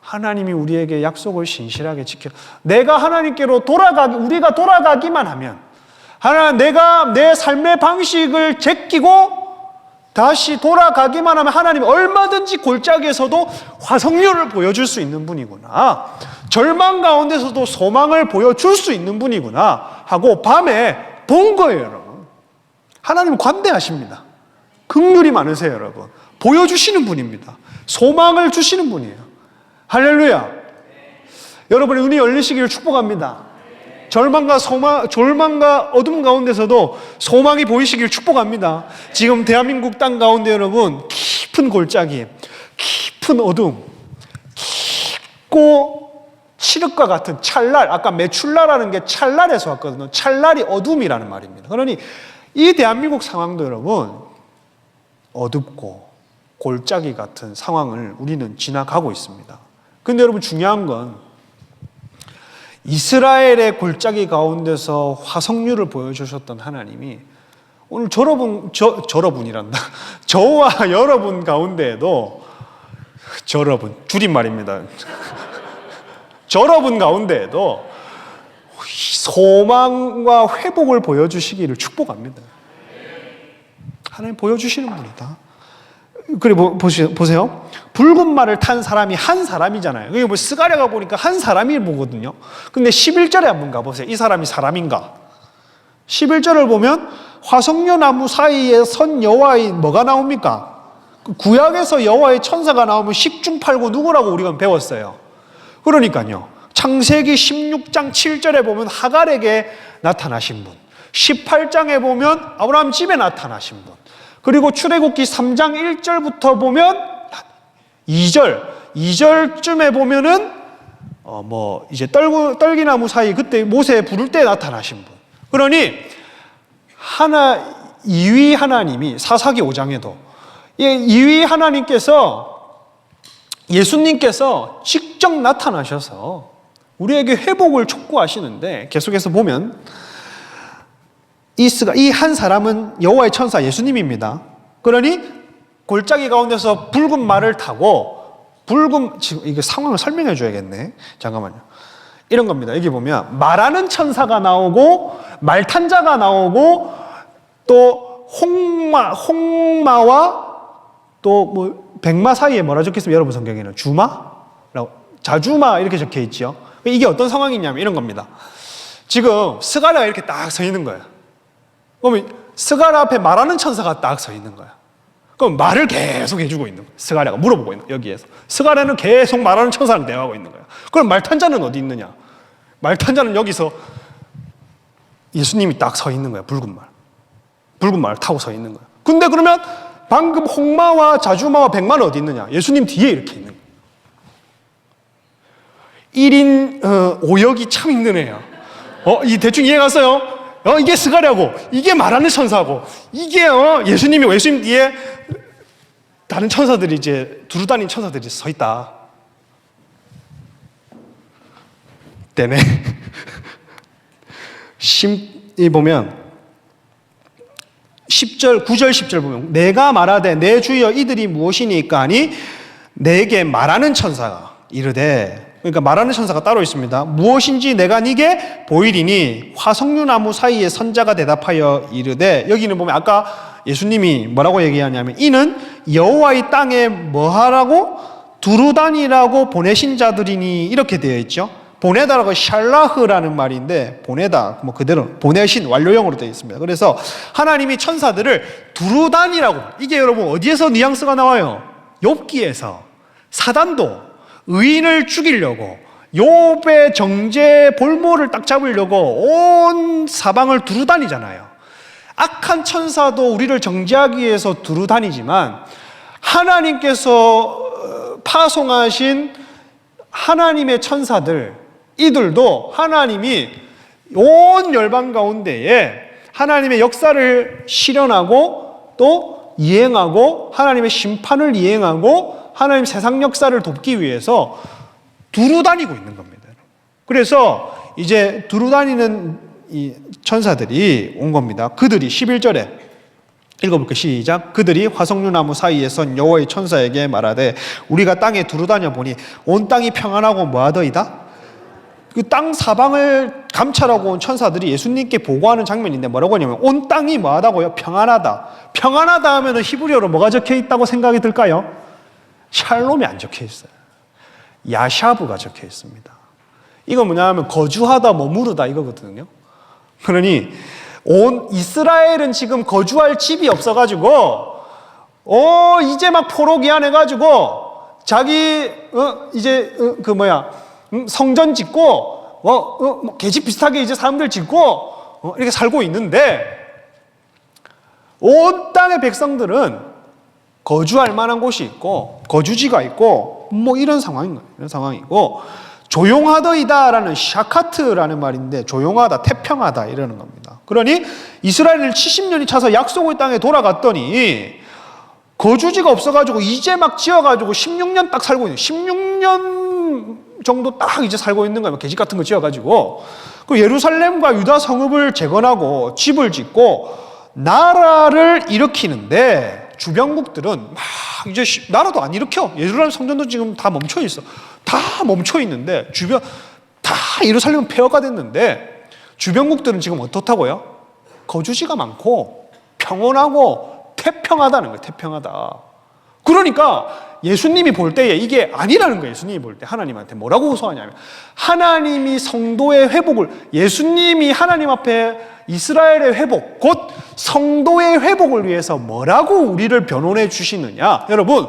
하나님이 우리에게 약속을 신실하게 지켜 내가 하나님께로 우리가 돌아가기만 하면 내가 내 삶의 방식을 제끼고 다시 돌아가기만 하면 하나님이 얼마든지 골짜기에서도 화석류를 보여줄 수 있는 분이구나. 절망 가운데서도 소망을 보여줄 수 있는 분이구나 하고 밤에 본 거예요, 여러분. 하나님은 관대하십니다. 긍휼이 많으세요, 여러분. 보여주시는 분입니다. 소망을 주시는 분이에요. 할렐루야. 여러분의 눈이 열리시기를 축복합니다. 절망과 어둠 가운데서도 소망이 보이시길 축복합니다. 지금 대한민국 땅 가운데 여러분 깊은 골짜기, 깊은 어둠, 깊고 칠흑과 같은 찰날, 아까 메출라라는 게 찰날에서 왔거든요. 찰날이 어둠이라는 말입니다. 그러니 이 대한민국 상황도 여러분 어둡고 골짜기 같은 상황을 우리는 지나가고 있습니다. 근데 여러분 중요한 건 이스라엘의 골짜기 가운데서 화석류를 보여주셨던 하나님이 오늘 저러분이란다. 저와 여러분 가운데에도 줄임말입니다. 여러분 가운데에도 소망과 회복을 보여주시기를 축복합니다. 하나님 보여주시는 분이다. 그래 보세요. 붉은 말을 탄 사람이 한 사람이잖아요. 이게 뭐 스가랴가 보니까 한 사람이 보거든요. 근데 11절에 한번 가보세요. 이 사람이 사람인가? 11절을 보면 화석류 나무 사이에 선 여호와의 뭐가 나옵니까? 구약에서 여호와의 천사가 나오면 십중팔구 누구라고 우리가 배웠어요. 그러니까요. 창세기 16장 7절에 보면 하갈에게 나타나신 분, 18장에 보면 아브라함 집에 나타나신 분, 그리고 출애굽기 3장 1절부터 보면 2절쯤에 보면은 이제 떨기나무 사이 그때 모세 부를 때 나타나신 분. 그러니 이위 하나님이 사사기 5장에도 이위 하나님께서 예수님께서 직접 나타나셔서 우리에게 회복을 촉구하시는데 계속해서 보면 이 한 사람은 여호와의 천사 예수님입니다. 그러니 골짜기 가운데서 붉은 말을 타고 지금 이게 상황을 설명해 줘야겠네. 잠깐만요. 이런 겁니다. 여기 보면 말하는 천사가 나오고 말탄 자가 나오고 또 홍마와 또 뭐 백마 사이에 뭐라 적혀 있으면 여러분 성경에는 자주마 이렇게 적혀 있죠. 이게 어떤 상황이냐면 이런 겁니다. 지금 스가랴가 이렇게 딱 서 있는 거예요. 그러면 스가랴 앞에 말하는 천사가 딱 서 있는 거야. 그럼 말을 계속 해주고 있는 거야. 스가랴가 물어보고 있는 거야. 여기에서 스가랴는 계속 말하는 천사랑 대화하고 있는 거야. 그럼 말탄자는 어디 있느냐? 말탄자는 여기서 예수님이 딱 서 있는 거야. 붉은 말을 타고 서 있는 거야. 근데 그러면 방금 홍마와 자주마와 백마는 어디 있느냐? 예수님 뒤에 이렇게 있는 거야. 1인 5역이 참 힘드네요. 이 대충 이해 갔어요? 이게 스가랴고, 이게 말하는 천사고, 이게 예수님 뒤에 다른 천사들이 이제 두루 다닌 천사들이 서 있다. 때문에 이 보면 9절 10절 보면 내가 말하되 내 주여 이들이 무엇이니까 하니 내게 말하는 천사가 이르되, 그러니까 말하는 천사가 따로 있습니다. 무엇인지 내가 네게 보이리니 화석류 나무 사이에 선자가 대답하여 이르되, 여기는 보면 아까 예수님이 뭐라고 얘기하냐면 이는 여호와의 땅에 뭐하라고 두루다니라고 보내신 자들이니 이렇게 되어 있죠. 보내다라고 샬라흐라는 말인데 보내다 뭐 그대로 보내신 완료형으로 되어 있습니다. 그래서 하나님이 천사들을 두루다니라고, 이게 여러분 어디에서 뉘앙스가 나와요? 욥기에서 사단도 의인을 죽이려고 욥의 정죄 볼모를 딱 잡으려고 온 사방을 두루다니잖아요. 악한 천사도 우리를 정죄하기 위해서 두루다니지만 하나님께서 파송하신 하나님의 천사들, 이들도 하나님이 온 열방 가운데에 하나님의 역사를 실현하고 또 이행하고 하나님의 심판을 이행하고 하나님 세상 역사를 돕기 위해서 두루다니고 있는 겁니다. 그래서 이제 두루다니는 이 천사들이 온 겁니다. 그들이 11절에 읽어볼게요. 시작. 그들이 화석류 나무 사이에 선 여호와의 천사에게 말하되 우리가 땅에 두루다녀 보니 온 땅이 평안하고 뭐하더이다? 그 땅 사방을 감찰하고 온 천사들이 예수님께 보고하는 장면인데 뭐라고 하냐면 온 땅이 뭐하다고요? 평안하다. 평안하다 하면 히브리어로 뭐가 적혀 있다고 생각이 들까요? 샬롬이 안 적혀 있어요. 야샤브가 적혀 있습니다. 이거 뭐냐 하면 거주하다 머무르다 이거거든요. 그러니 온 이스라엘은 지금 거주할 집이 없어가지고 이제 막 포로기한 해가지고 자기 성전 짓고 뭐 계집 비슷하게 이제 사람들 짓고 이렇게 살고 있는데 온 땅의 백성들은 거주할 만한 곳이 있고 거주지가 있고 뭐 이런 상황이고 조용하더이다라는 샤카트라는 말인데 조용하다, 태평하다 이러는 겁니다. 그러니 이스라엘을 70년이 차서 약속의 땅에 돌아갔더니 거주지가 없어가지고 이제 막 지어가지고 16년 딱 살고 있는 16년 정도 딱 이제 살고 있는 거예요. 계집 같은 거 지어가지고 그 예루살렘과 유다 성읍을 재건하고 집을 짓고 나라를 일으키는데 주변국들은 막 이제 나라도 안 일으켜. 예루살렘 성전도 지금 다 멈춰 있어. 다 멈춰 있는데 주변 다 예루살렘은 폐허가 됐는데 주변국들은 지금 어떻다고요? 거주지가 많고 평온하고 태평하다는 거예요. 태평하다. 그러니까 예수님이 볼 때에 이게 아니라는 거예요. 예수님이 볼 때 하나님한테 뭐라고 호소하냐면 하나님이 성도의 회복을 예수님이 하나님 앞에 이스라엘의 회복 곧 성도의 회복을 위해서 뭐라고 우리를 변호해 주시느냐. 여러분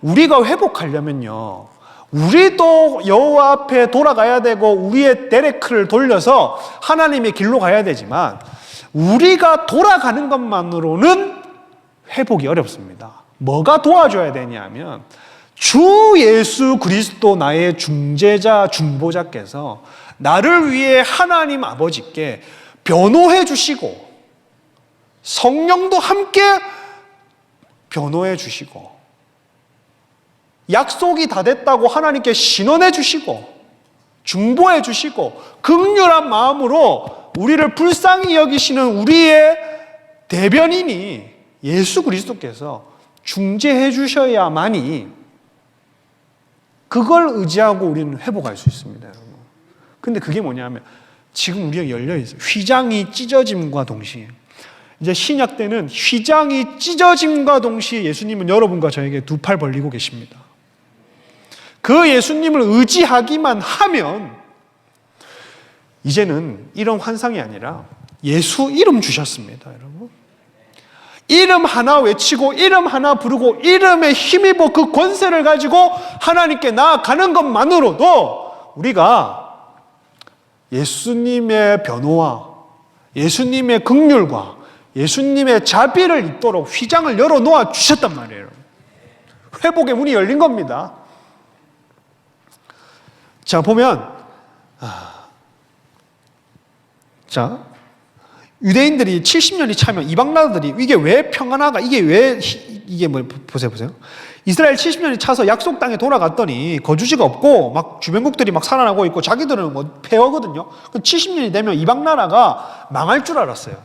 우리가 회복하려면요 우리도 여호와 앞에 돌아가야 되고 우리의 데레크를 돌려서 하나님의 길로 가야 되지만 우리가 돌아가는 것만으로는 회복이 어렵습니다. 뭐가 도와줘야 되냐면 주 예수 그리스도 나의 중재자 중보자께서 나를 위해 하나님 아버지께 변호해 주시고 성령도 함께 변호해 주시고 약속이 다 됐다고 하나님께 신원해 주시고 중보해 주시고 긍휼한 마음으로 우리를 불쌍히 여기시는 우리의 대변인이 예수 그리스도께서 중재해 주셔야만이 그걸 의지하고 우리는 회복할 수 있습니다, 여러분. 근데 그게 뭐냐면 지금 우리가 열려 있어요. 휘장이 찢어짐과 동시에 이제 신약 때는 휘장이 찢어짐과 동시에 예수님은 여러분과 저에게 두 팔 벌리고 계십니다. 그 예수님을 의지하기만 하면 이제는 이런 환상이 아니라 예수 이름 주셨습니다, 여러분. 이름 하나 외치고 이름 하나 부르고 이름에 힘입어 그 권세를 가지고 하나님께 나아가는 것만으로도 우리가 예수님의 변호와 예수님의 긍휼과 예수님의 자비를 입도록 휘장을 열어놓아 주셨단 말이에요. 회복의 문이 열린 겁니다. 자, 보면 유대인들이 70년이 차면 이방 나라들이 이게 왜 평안하가 이게 뭐 보세요. 이스라엘 70년이 차서 약속 땅에 돌아갔더니 거주지가 없고 막 주변국들이 막 살아나고 있고 자기들은 뭐 폐허거든요. 70년이 되면 이방 나라가 망할 줄 알았어요.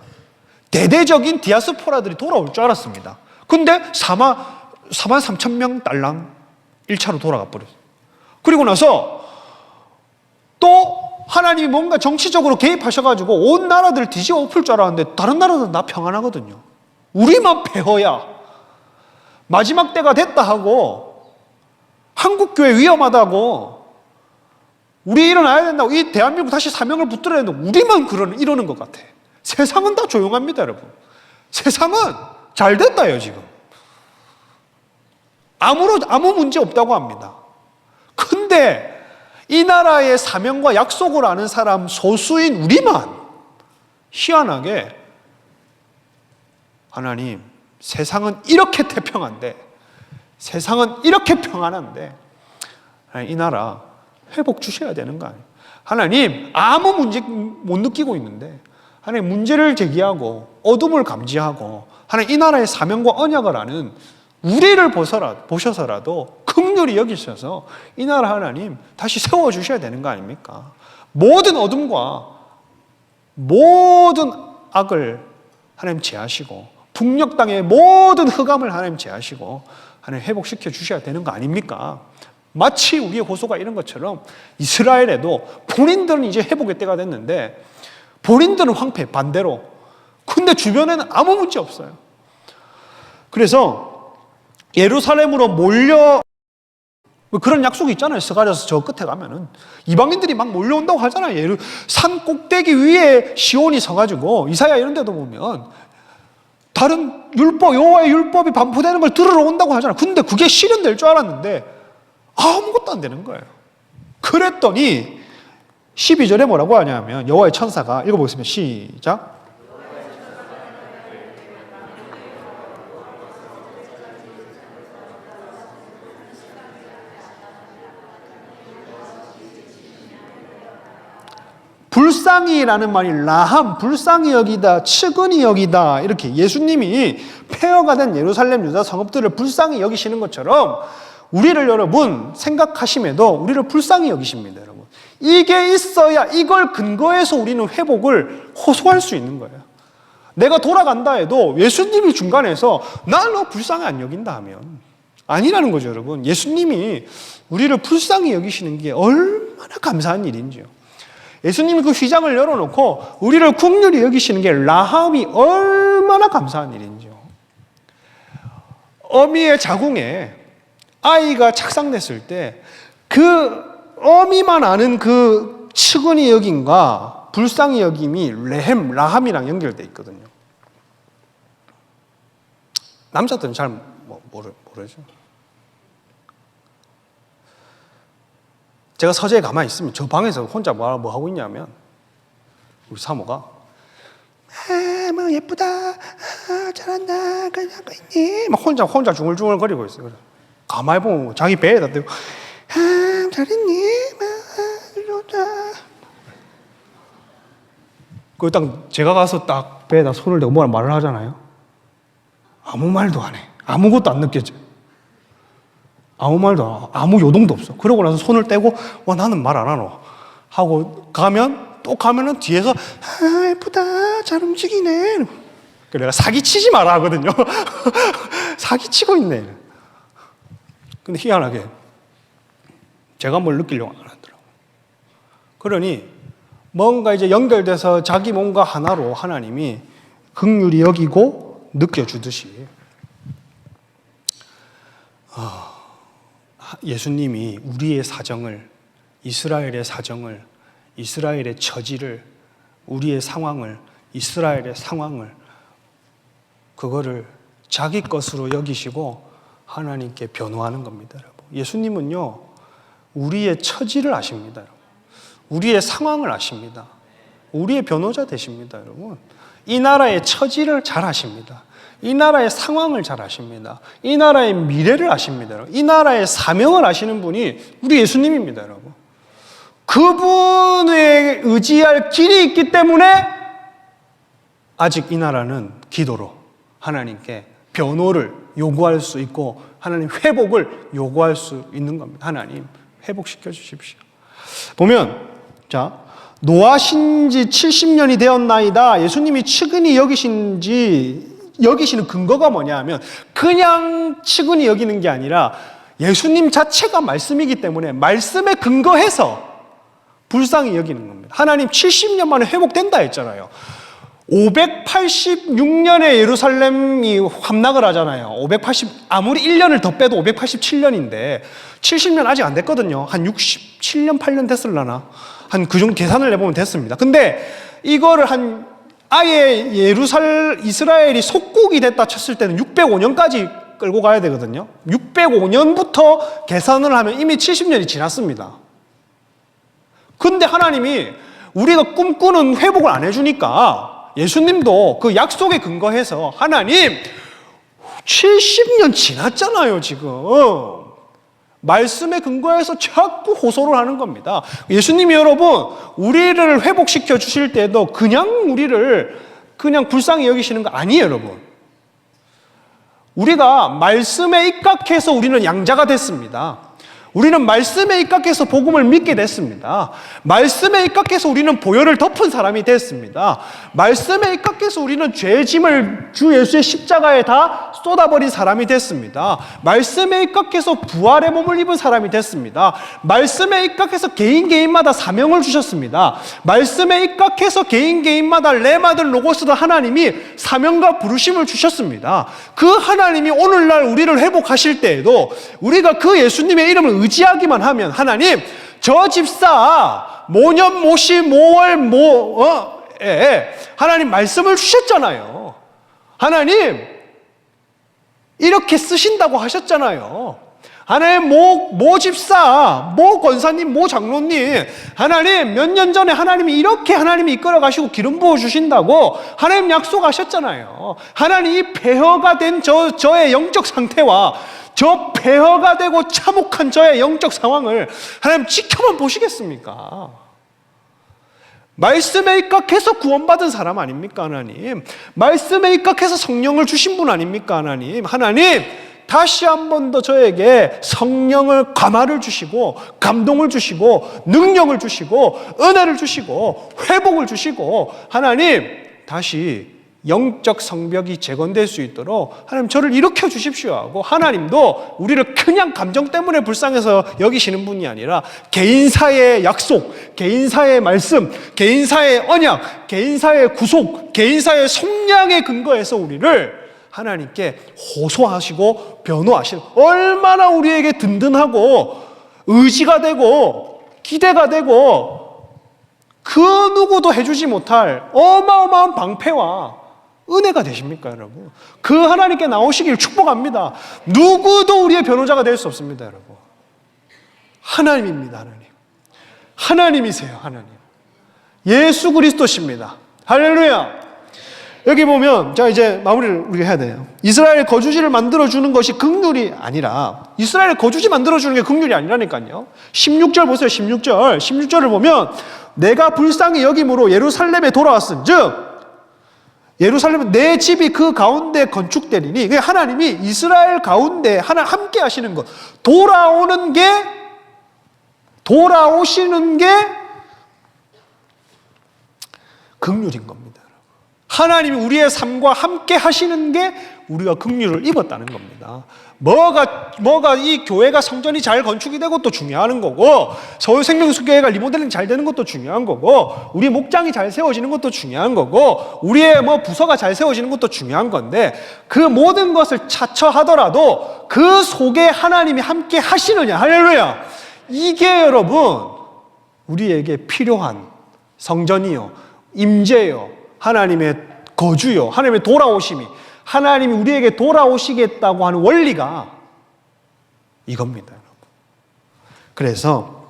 대대적인 디아스포라들이 돌아올 줄 알았습니다. 근데 4만 3천 명 딸랑 1차로 돌아가 버렸어요. 그리고 나서 또 하나님이 뭔가 정치적으로 개입하셔가지고 온 나라들을 뒤집어 엎을 줄 알았는데 다른 나라들은 다 평안하거든요. 우리만 폐허야. 마지막 때가 됐다 하고 한국교회 위험하다고 우리 일어나야 된다고 이 대한민국 다시 사명을 붙들어야 된다고 우리만 이러는 것 같아. 세상은 다 조용합니다, 여러분. 세상은 잘 됐다요, 지금. 아무 문제 없다고 합니다. 근데 이 나라의 사명과 약속을 아는 사람 소수인 우리만 희한하게 하나님, 세상은 이렇게 태평한데 세상은 이렇게 평안한데 이 나라 회복 주셔야 되는 거 아니에요? 하나님, 아무 문제 못 느끼고 있는데 하나님 문제를 제기하고 어둠을 감지하고 하나님 이 나라의 사명과 언약을 아는 우리를 보셔서라도 긍휼히 여기셔서 이 나라 하나님 다시 세워주셔야 되는 거 아닙니까? 모든 어둠과 모든 악을 하나님 제하시고 북녘 땅의 모든 흑암을 하나님 제하시고 하나님 회복시켜 주셔야 되는 거 아닙니까? 마치 우리의 호소가 이런 것처럼 이스라엘에도 본인들은 이제 회복의 때가 됐는데 본인들은 황폐, 반대로. 근데 주변에는 아무 문제 없어요. 그래서 예루살렘으로 몰려 그런 약속이 있잖아요. 스가랴서 저 끝에 가면은 이방인들이 막 몰려온다고 하잖아요. 산 꼭대기 위에 시온이 서가지고 이사야 이런 데도 보면 다 다른 율법, 여호와의 율법이 반포되는 걸 들으러 온다고 하잖아. 근데 그게 실현될 줄 알았는데 아무것도 안 되는 거예요. 그랬더니 12절에 뭐라고 하냐면 여호와의 천사가, 읽어보겠습니다. 시작. 불쌍히라는 말이 라함, 불쌍히 여기다, 측은히 여기다, 이렇게 예수님이 폐허가 된 예루살렘 유다 성읍들을 불쌍히 여기시는 것처럼 우리를 여러분 생각하심에도 우리를 불쌍히 여기십니다. 여러분, 이게 있어야 이걸 근거해서 우리는 회복을 호소할 수 있는 거예요. 내가 돌아간다 해도 예수님이 중간에서 날 너 불쌍히 안 여긴다 하면 아니라는 거죠. 여러분, 예수님이 우리를 불쌍히 여기시는 게 얼마나 감사한 일인지요. 예수님이 그 휘장을 열어놓고 우리를 긍휼히 여기시는 게 라함이 얼마나 감사한 일인지요. 어미의 자궁에 아이가 착상됐을 때 그 어미만 아는 그 측은히 여김과 불쌍히 여김이 라함이랑 연결되어 있거든요. 남자들은 잘 모르죠. 제가 서재에 가만히 있으면 저 방에서 혼자 뭐 하고 있냐면 우리 사모가 뭐 예쁘다, 잘한다, 그냥 있니? 막 혼자 중얼중얼 거리고 있어요. 그래서 가만히 보면 자기 배에다 대고 잘했니? 좋다. 그 딱 제가 가서 딱 배에다 손을 대고 뭐라 말을 하잖아요. 아무 말도 안 해. 아무것도 안 느껴져. 아무 말도 안 하고 아무 요동도 없어. 그러고 나서 손을 떼고 나는 말 안 하노 하고 가면은 뒤에서 예쁘다, 잘 움직이네. 내가 사기치지 마라 하거든요. 사기치고 있네. 근데 희한하게 제가 뭘 느끼려고 안 하더라고요. 그러니 뭔가 이제 연결돼서 자기 몸과 하나로 하나님이 긍휼히 여기고 느껴주듯이 예수님이 우리의 사정을, 이스라엘의 사정을, 이스라엘의 처지를, 우리의 상황을, 이스라엘의 상황을 그거를 자기 것으로 여기시고 하나님께 변호하는 겁니다. 여러분. 예수님은요 우리의 처지를 아십니다. 여러분. 우리의 상황을 아십니다. 우리의 변호자 되십니다. 여러분. 이 나라의 처지를 잘 아십니다. 이 나라의 상황을 잘 아십니다. 이 나라의 미래를 아십니다. 여러분. 이 나라의 사명을 아시는 분이 우리 예수님입니다. 여러분. 그분에 의지할 길이 있기 때문에 아직 이 나라는 기도로 하나님께 변호를 요구할 수 있고 하나님 회복을 요구할 수 있는 겁니다. 하나님 회복시켜 주십시오. 보면 노하신 지 70년이 되었나이다. 예수님이 측은히 여기시는 근거가 뭐냐 하면 그냥 측은히 여기는 게 아니라 예수님 자체가 말씀이기 때문에 말씀에 근거해서 불쌍히 여기는 겁니다. 하나님 70년 만에 회복된다 했잖아요. 586년에 예루살렘이 함락을 하잖아요. 아무리 1년을 더 빼도 587년인데 70년 아직 안 됐거든요. 한 67년, 8년 됐을라나? 한 그 정도 계산을 해보면 됐습니다. 근데 이거를 아예 이스라엘이 속국이 됐다 쳤을 때는 605년까지 끌고 가야 되거든요. 605년부터 계산을 하면 이미 70년이 지났습니다. 근데 하나님이 우리가 꿈꾸는 회복을 안 해주니까 예수님도 그 약속에 근거해서 하나님 70년 지났잖아요 지금. 말씀에 근거해서 자꾸 호소를 하는 겁니다. 예수님이 여러분 우리를 회복시켜 주실 때도 그냥 우리를 그냥 불쌍히 여기시는 거 아니에요 여러분. 우리가 말씀에 입각해서 우리는 양자가 됐습니다. 우리는 말씀에 입각해서 복음을 믿게 됐습니다. 말씀에 입각해서 우리는 보혈을 덮은 사람이 됐습니다. 말씀에 입각해서 우리는 죄의 짐을 주 예수의 십자가에 다 쏟아버린 사람이 됐습니다. 말씀에 입각해서 부활의 몸을 입은 사람이 됐습니다. 말씀에 입각해서 개인마다 사명을 주셨습니다. 말씀에 입각해서 개인마다 레마든 로고스든 하나님이 사명과 부르심을 주셨습니다. 그 하나님이 오늘날 우리를 회복하실 때에도 우리가 그 예수님의 이름을 의지하기만 하면 하나님 저 집사 모년 모시 모월 하나님 말씀을 주셨잖아요. 하나님 이렇게 쓰신다고 하셨잖아요. 하나님 모 집사, 모 권사님, 모 장로님, 하나님 몇 년 전에 하나님이 이렇게 하나님이 이끌어 가시고 기름 부어 주신다고 하나님 약속하셨잖아요. 하나님 이 폐허가 된 저의 영적 상태와 저 폐허가 되고 참혹한 저의 영적 상황을 하나님 지켜만 보시겠습니까? 말씀에 입각해서 구원받은 사람 아닙니까, 하나님? 말씀에 입각해서 성령을 주신 분 아닙니까, 하나님? 하나님, 다시 한 번 더 저에게 성령을 감화를 주시고 감동을 주시고 능력을 주시고 은혜를 주시고 회복을 주시고 하나님 다시 영적 성벽이 재건될 수 있도록 하나님 저를 일으켜 주십시오 하고 하나님도 우리를 그냥 감정 때문에 불쌍해서 여기시는 분이 아니라 개인사의 약속, 개인사의 말씀, 개인사의 언약, 개인사의 구속, 개인사의 속량에 근거해서 우리를 하나님께 호소하시고 변호하시는 얼마나 우리에게 든든하고 의지가 되고 기대가 되고 그 누구도 해주지 못할 어마어마한 방패와 은혜가 되십니까, 여러분? 그 하나님께 나오시길 축복합니다. 누구도 우리의 변호자가 될 수 없습니다, 여러분. 하나님입니다, 하나님. 하나님이세요, 하나님. 예수 그리스도십니다. 할렐루야. 여기 보면, 자, 이제 마무리를 우리가 해야 돼요. 이스라엘 거주지를 만들어주는 것이 긍휼이 아니라, 이스라엘 거주지 만들어주는 게 긍휼이 아니라니까요. 16절 보세요, 16절. 16절을 보면, 내가 불쌍히 여김으로 예루살렘에 돌아왔은 즉, 예루살렘은 내 집이 그 가운데 건축되리니, 하나님이 이스라엘 가운데 하나 함께 하시는 것, 돌아오시는 게 긍휼인 겁니다. 하나님이 우리의 삶과 함께 하시는 게 우리가 긍휼을 입었다는 겁니다. 뭐가 이 교회가 성전이 잘 건축이 되고 또 중요한 거고, 서울 생명수교회가 리모델링 잘 되는 것도 중요한 거고, 우리 목장이 잘 세워지는 것도 중요한 거고, 우리의 부서가 잘 세워지는 것도 중요한 건데, 그 모든 것을 차처하더라도 그 속에 하나님이 함께 하시느냐, 할렐루야. 이게 여러분 우리에게 필요한 성전이요, 임재요, 하나님의 거주요, 하나님의 돌아오심이, 하나님이 우리에게 돌아오시겠다고 하는 원리가 이겁니다, 여러분. 그래서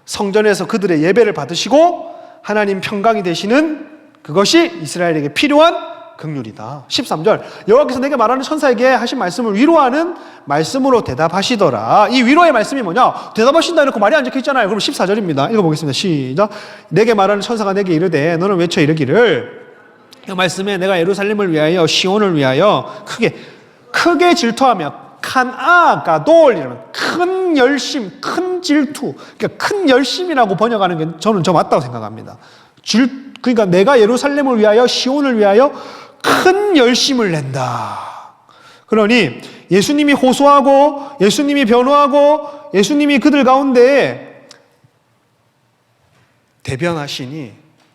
성전에서 그들의 예배를 받으시고 하나님 평강이 되시는 그것이 이스라엘에게 필요한 긍휼이다. 13절, 여호와께서 내게 말하는 천사에게 하신 말씀을 위로하는 말씀으로 대답하시더라. 이 위로의 말씀이 뭐냐? 대답하신다 해놓고 말이 안 적혀 있잖아요. 그럼 14절입니다. 읽어보겠습니다. 시작. 내게 말하는 천사가 내게 이르되 너는 외쳐 이르기를, 이 말씀에 내가 예루살렘을 위하여 시온을 위하여 크게 질투하며 칸아가돌이라는 큰 열심, 큰 질투, 그러니까 큰 열심이라고 번역하는 게 저는 좀 맞다고 생각합니다. 그러니까 내가 예루살렘을 위하여 시온을 위하여 큰 열심을 낸다. 그러니 예수님이 호소하고 예수님이 변호하고 예수님이 그들 가운데 대변하시니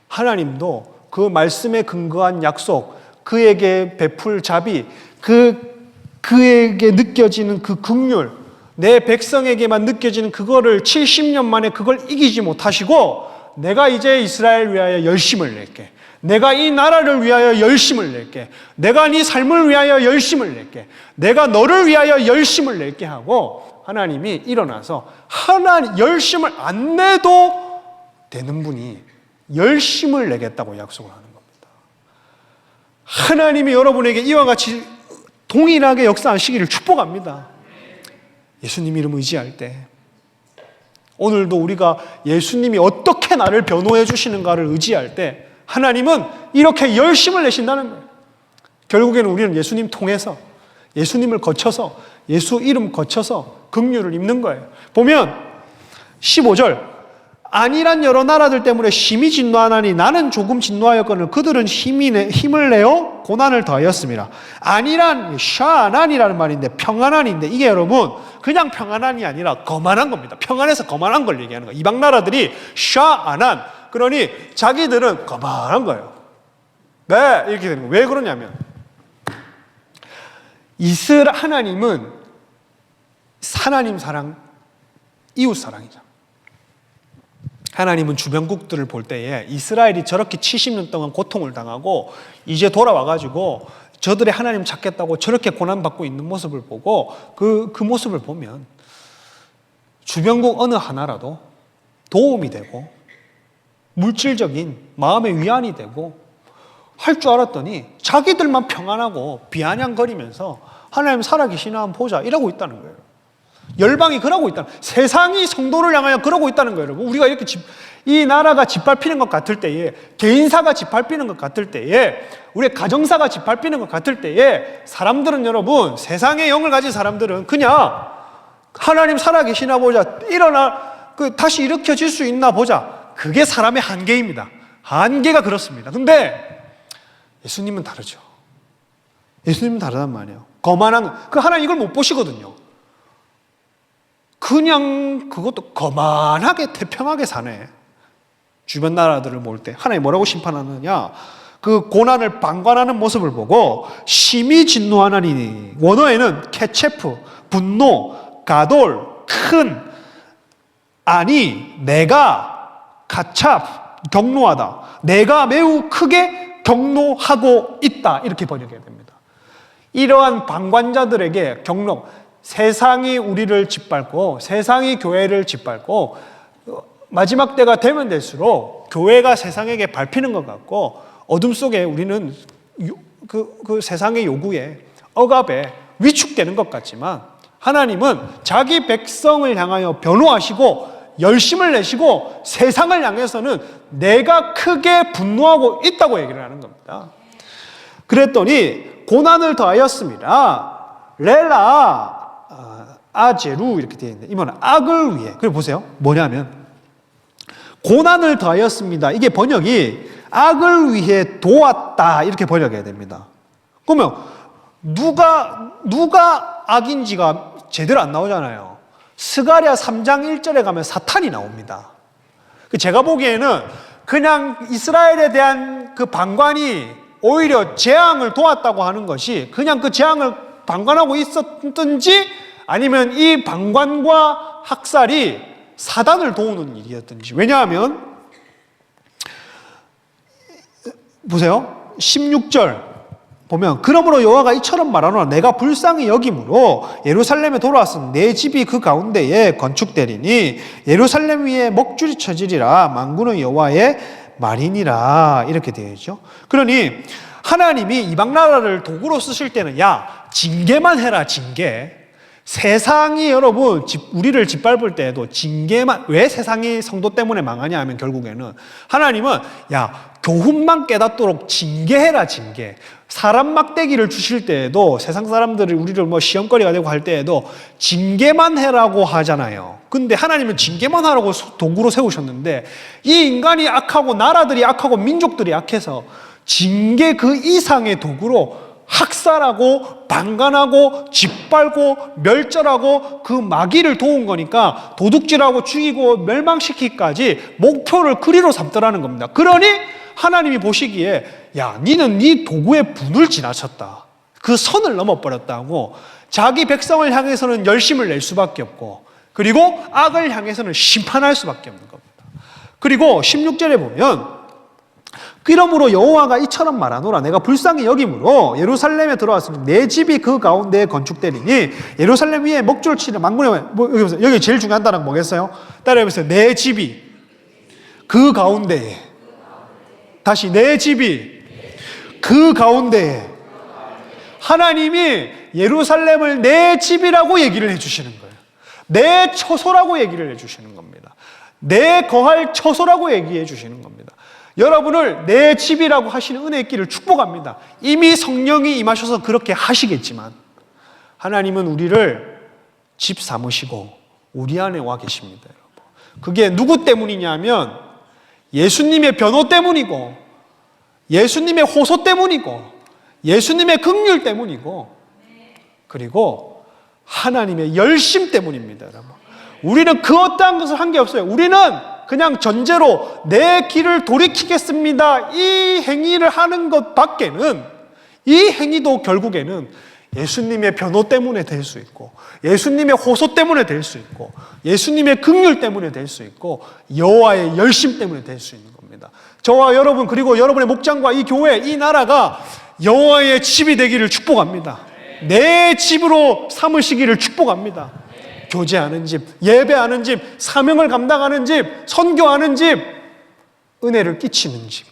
하나님도 그 말씀에 근거한 약속, 그에게 베풀 자비, 그에게 느껴지는 그 긍휼, 내 백성에게만 느껴지는 그거를 70년 만에 그걸 이기지 못하시고, 내가 이제 이스라엘 위하여 열심을 낼게, 내가 이 나라를 위하여 열심을 낼게, 내가 네 삶을 위하여 열심을 낼게, 내가 너를 위하여 열심을 낼게 하고 하나님이 일어나서 하나님 열심을 안 내도 되는 분이 열심을 내겠다고 약속을 하는 겁니다. 하나님이 여러분에게 이와 같이 동일하게 역사하시기를 축복합니다. 예수님 이름 의지할 때, 오늘도 우리가 예수님이 어떻게 나를 변호해 주시는가를 의지할 때 하나님은 이렇게 열심을 내신다는 거예요. 결국에는 우리는 예수님 통해서, 예수님을 거쳐서, 예수 이름 거쳐서 긍휼을 입는 거예요. 보면 15절, 아니란 여러 나라들 때문에 심히 진노하나니 나는 조금 진노하였거늘 그들은 힘을 내어 고난을 더하였습니다. 아니란 샤난이라는 말인데 평안한인데, 이게 여러분 그냥 평안한이 아니라 거만한 겁니다. 평안해서 거만한 걸 얘기하는 거예요. 이방 나라들이 샤난, 그러니 자기들은 거만한 거예요. 네, 이렇게 되는 거예요. 왜 그러냐면 하나님은 하나님 사랑, 이웃 사랑이죠. 하나님은 주변국들을 볼 때에 이스라엘이 저렇게 70년 동안 고통을 당하고 이제 돌아와가지고 저들의 하나님 찾겠다고 저렇게 고난받고 있는 모습을 보고 그 모습을 보면 주변국 어느 하나라도 도움이 되고 물질적인 마음의 위안이 되고 할 줄 알았더니 자기들만 평안하고 비아냥거리면서 하나님 살아계시나 한번 보자 이러고 있다는 거예요. 열방이 그러고 있다. 세상이 성도를 향하여 그러고 있다는 거예요. 여러분. 우리가 이렇게 이 나라가 짓밟히는 것 같을 때에, 개인사가 짓밟히는 것 같을 때에, 우리 가정사가 짓밟히는 것 같을 때에 사람들은 여러분, 세상의 영을 가진 사람들은 그냥 하나님 살아계시나 보자, 다시 일으켜질 수 있나 보자. 그게 사람의 한계입니다. 한계가 그렇습니다. 근데 예수님은 다르죠. 예수님은 다르단 말이에요. 거만한, 하나님 이걸 못 보시거든요. 그냥 그것도 거만하게 태평하게 사네. 주변 나라들을 볼 때 하나님 뭐라고 심판하느냐, 그 고난을 방관하는 모습을 보고 심히 진노하나니, 원어에는 케체프, 분노, 가돌, 큰, 아니, 내가 가찹, 경노하다, 내가 매우 크게 경노하고 있다, 이렇게 번역해야 됩니다. 이러한 방관자들에게 경노, 세상이 우리를 짓밟고 세상이 교회를 짓밟고 마지막 때가 되면 될수록 교회가 세상에게 밟히는 것 같고 어둠 속에 우리는 그 세상의 요구에 억압에 위축되는 것 같지만, 하나님은 자기 백성을 향하여 변호하시고 열심을 내시고 세상을 향해서는 내가 크게 분노하고 있다고 얘기를 하는 겁니다. 그랬더니 고난을 더하였습니다. 렐라 아제루 이렇게 되어 있는데, 이거는 악을 위해. 그리고 보세요. 뭐냐면 고난을 더하였습니다. 이게 번역이 악을 위해 도왔다 이렇게 번역해야 됩니다. 그러면 누가 악인지가 제대로 안 나오잖아요. 스가랴 3장 1절에 가면 사탄이 나옵니다. 제가 보기에는 그냥 이스라엘에 대한 그 방관이 오히려 재앙을 도왔다고 하는 것이 그냥 그 재앙을 방관하고 있었든지, 아니면 이 방관과 학살이 사단을 도우는 일이었든지. 왜냐하면 보세요. 16절 보면 그러므로 여호와가 이처럼 말하노라, 내가 불쌍히 여김으로 예루살렘에 돌아왔으니 내 집이 그 가운데에 건축되리니 예루살렘 위에 먹줄이 쳐지리라, 만군의 여호와의 말이니라, 이렇게 되어 있죠. 그러니 하나님이 이방 나라를 도구로 쓰실 때는 야, 징계만 해라, 징계. 세상이 여러분 우리를 짓밟을 때에도 징계만, 왜 세상이 성도 때문에 망하냐 하면 결국에는 하나님은 야, 교훈만 깨닫도록 징계해라, 징계. 사람 막대기를 주실 때에도 세상 사람들이 우리를 뭐 시험거리가 되고 할 때에도 징계만 해라고 하잖아요. 근데 하나님은 징계만 하라고 도구로 세우셨는데 이 인간이 악하고 나라들이 악하고 민족들이 악해서 징계 그 이상의 도구로 학살하고 방관하고 짓밟고 멸절하고 그 마귀를 도운 거니까 도둑질하고 죽이고 멸망시키기까지 목표를 그리로 삼더라는 겁니다. 그러니 하나님이 보시기에 야, 니는 네 도구의 분을 지나쳤다, 그 선을 넘어버렸다고 자기 백성을 향해서는 열심을 낼 수밖에 없고, 그리고 악을 향해서는 심판할 수밖에 없는 겁니다. 그리고 16절에 보면 그러므로 여호와가 이처럼 말하노라, 내가 불쌍히 여김으로 예루살렘에 들어왔으니 내 집이 그 가운데에 건축되리니 예루살렘 위에 먹줄 치는 만군의, 여기 제일 중요한 단어가 뭐겠어요? 따라해보세요. 내 집이 그 가운데에. 다시, 내 집이 그 가운데에. 하나님이 예루살렘을 내 집이라고 얘기를 해주시는 거예요. 내 처소라고 얘기를 해주시는 겁니다. 내 거할 처소라고 얘기해 주시는 겁니다. 여러분을 내 집이라고 하시는 은혜의 길을 축복합니다. 이미 성령이 임하셔서 그렇게 하시겠지만 하나님은 우리를 집 삼으시고 우리 안에 와 계십니다, 여러분. 그게 누구 때문이냐면 예수님의 변호 때문이고, 예수님의 호소 때문이고, 예수님의 긍휼 때문이고, 그리고 하나님의 열심 때문입니다, 여러분. 우리는 그 어떠한 것을 한 게 없어요. 우리는 그냥 전제로 내 길을 돌이키겠습니다, 이 행위를 하는 것 밖에는, 이 행위도 결국에는 예수님의 변호 때문에 될 수 있고, 예수님의 호소 때문에 될 수 있고, 예수님의 긍휼 때문에 될 수 있고, 여호와의 열심 때문에 될 수 있는 겁니다. 저와 여러분, 그리고 여러분의 목장과 이 교회, 이 나라가 여호와의 집이 되기를 축복합니다. 내 집으로 삼으시기를 축복합니다. 교제하는 집, 예배하는 집, 사명을 감당하는 집, 선교하는 집, 은혜를 끼치는 집.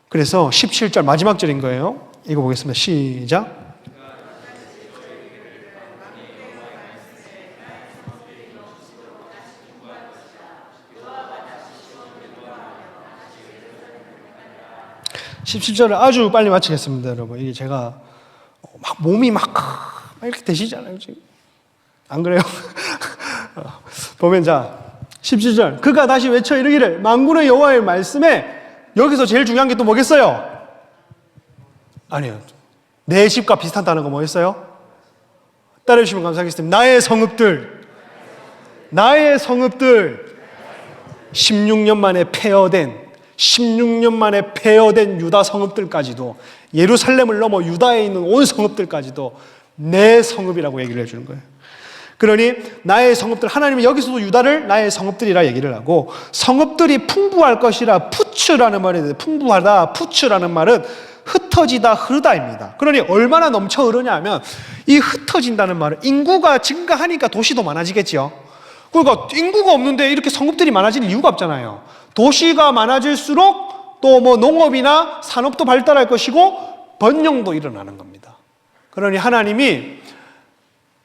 그래서 17절 마지막 절인 거예요. 이거 보겠습니다. 시작. 17절을 아주 빨리 마치겠습니다, 여러분. 이게 제가 막 몸이 막 이렇게 되시잖아요, 지금. 안 그래요? 보면 자, 17절. 그가 다시 외쳐 이르기를 만군의 여호와의 말씀에, 여기서 제일 중요한 게 또 뭐겠어요? 아니요. 내 집과 비슷한 단어가 뭐였어요? 따라해주시면 감사하겠습니다. 나의 성읍들. 나의 성읍들. 16년 만에 폐허된 유다 성읍들까지도, 예루살렘을 넘어 유다에 있는 온 성읍들까지도 내 성읍이라고 얘기를 해주는 거예요. 그러니 나의 성읍들, 하나님이 여기서도 유다를 나의 성읍들이라 얘기를 하고, 성읍들이 풍부할 것이라 푸츠라는 말이 있는데, 풍부하다, 푸츠라는 말은 흩어지다, 흐르다입니다. 그러니 얼마나 넘쳐 흐르냐 하면, 이 흩어진다는 말은 인구가 증가하니까 도시도 많아지겠죠. 그러니까 인구가 없는데 이렇게 성읍들이 많아질 이유가 없잖아요. 도시가 많아질수록 또 뭐 농업이나 산업도 발달할 것이고 번영도 일어나는 겁니다. 그러니 하나님이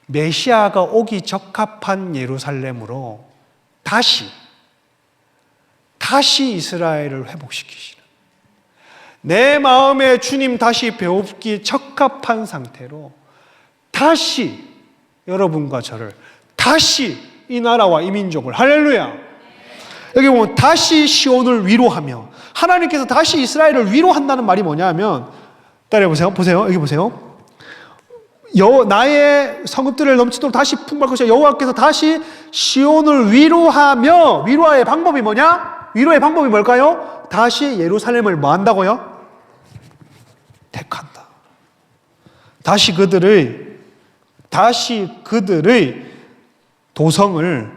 메시아가 오기 적합한 예루살렘으로 다시 이스라엘을 회복시키시는, 내 마음에 주님 다시 배웁기 적합한 상태로 다시 여러분과 저를, 다시 이 나라와 이 민족을, 할렐루야, 여기 보면 다시 시온을 위로하며, 하나님께서 다시 이스라엘을 위로한다는 말이 뭐냐 하면, 따라해보세요. 보세요. 여기 보세요. 나의 성읍들을 넘치도록 다시 풍부할 것이야. 여호와께서 다시 시온을 위로하며, 위로의 방법이 뭐냐? 위로의 방법이 뭘까요? 다시 예루살렘을 뭐 한다고요? 택한다. 다시 그들의 도성을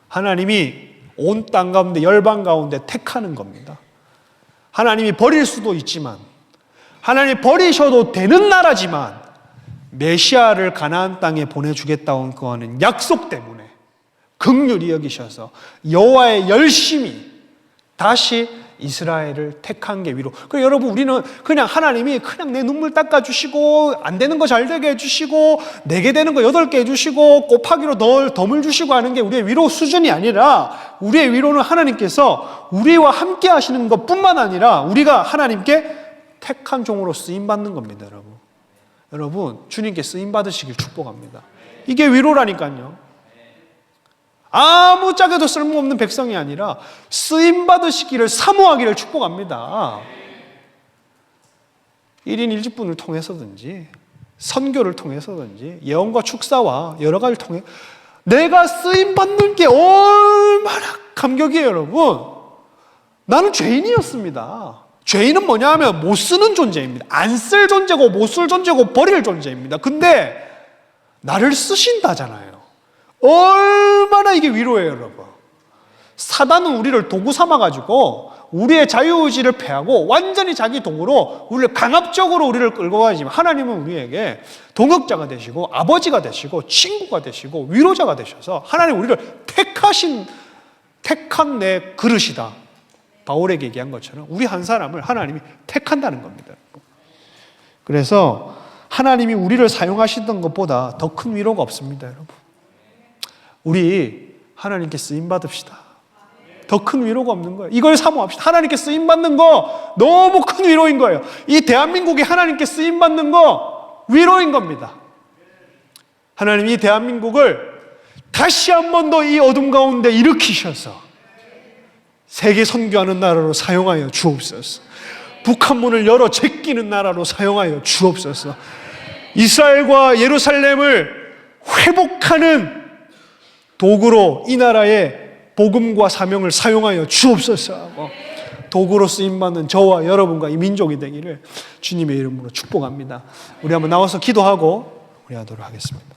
하나님이 온 땅 가운데, 열방 가운데 택하는 겁니다. 하나님이 버릴 수도 있지만, 하나님이 버리셔도 되는 나라지만, 메시아를 가나안 땅에 보내주겠다고 하는 약속 때문에 긍휼히 여기셔서 여호와의 열심히 다시 이스라엘을 택한 게 위로. 그러니까 여러분, 우리는 그냥 하나님이 그냥 내 눈물 닦아주시고, 안 되는 거 잘 되게 해주시고, 4개 되는 거 8개 해주시고, 곱하기로 덤을 주시고 하는 게 우리의 위로 수준이 아니라, 우리의 위로는 하나님께서 우리와 함께 하시는 것 뿐만 아니라 우리가 하나님께 택한 종으로 쓰임받는 겁니다, 여러분. 여러분, 주님께 쓰임받으시길 축복합니다. 이게 위로라니까요. 아무짝에도 쓸모없는 백성이 아니라 쓰임받으시기를, 사모하기를 축복합니다. 1인 1직분을 통해서든지, 선교를 통해서든지, 예언과 축사와 여러 가지를 통해 내가 쓰임받는 게 얼마나 감격이에요, 여러분. 나는 죄인이었습니다. 죄인은 뭐냐 하면 못 쓰는 존재입니다. 안 쓸 존재고, 못 쓸 존재고, 버릴 존재입니다. 근데 나를 쓰신다잖아요. 얼마나 이게 위로예요, 여러분. 사단은 우리를 도구 삼아가지고 우리의 자유의지를 패하고 완전히 자기 도구로 우리를 강압적으로 우리를 끌고 가지만, 하나님은 우리에게 동역자가 되시고 아버지가 되시고 친구가 되시고 위로자가 되셔서, 하나님 우리를 택한 내 그릇이다. 바울에게 얘기한 것처럼 우리 한 사람을 하나님이 택한다는 겁니다. 그래서 하나님이 우리를 사용하시던 것보다 더 큰 위로가 없습니다, 여러분. 우리 하나님께 쓰임받읍시다. 더 큰 위로가 없는 거예요. 이걸 사모합시다. 하나님께 쓰임받는 거 너무 큰 위로인 거예요. 이 대한민국이 하나님께 쓰임받는 거 위로인 겁니다. 하나님 이 대한민국을 다시 한 번 더 이 어둠 가운데 일으키셔서 세계 선교하는 나라로 사용하여 주옵소서. 북한 문을 열어 제끼는 나라로 사용하여 주옵소서. 이스라엘과 예루살렘을 회복하는 도구로 이 나라의 복음과 사명을 사용하여 주옵소서 하고, 도구로 쓰임받는 저와 여러분과 이 민족이 되기를 주님의 이름으로 축복합니다. 우리 한번 나와서 기도하고 우리 하도록 하겠습니다.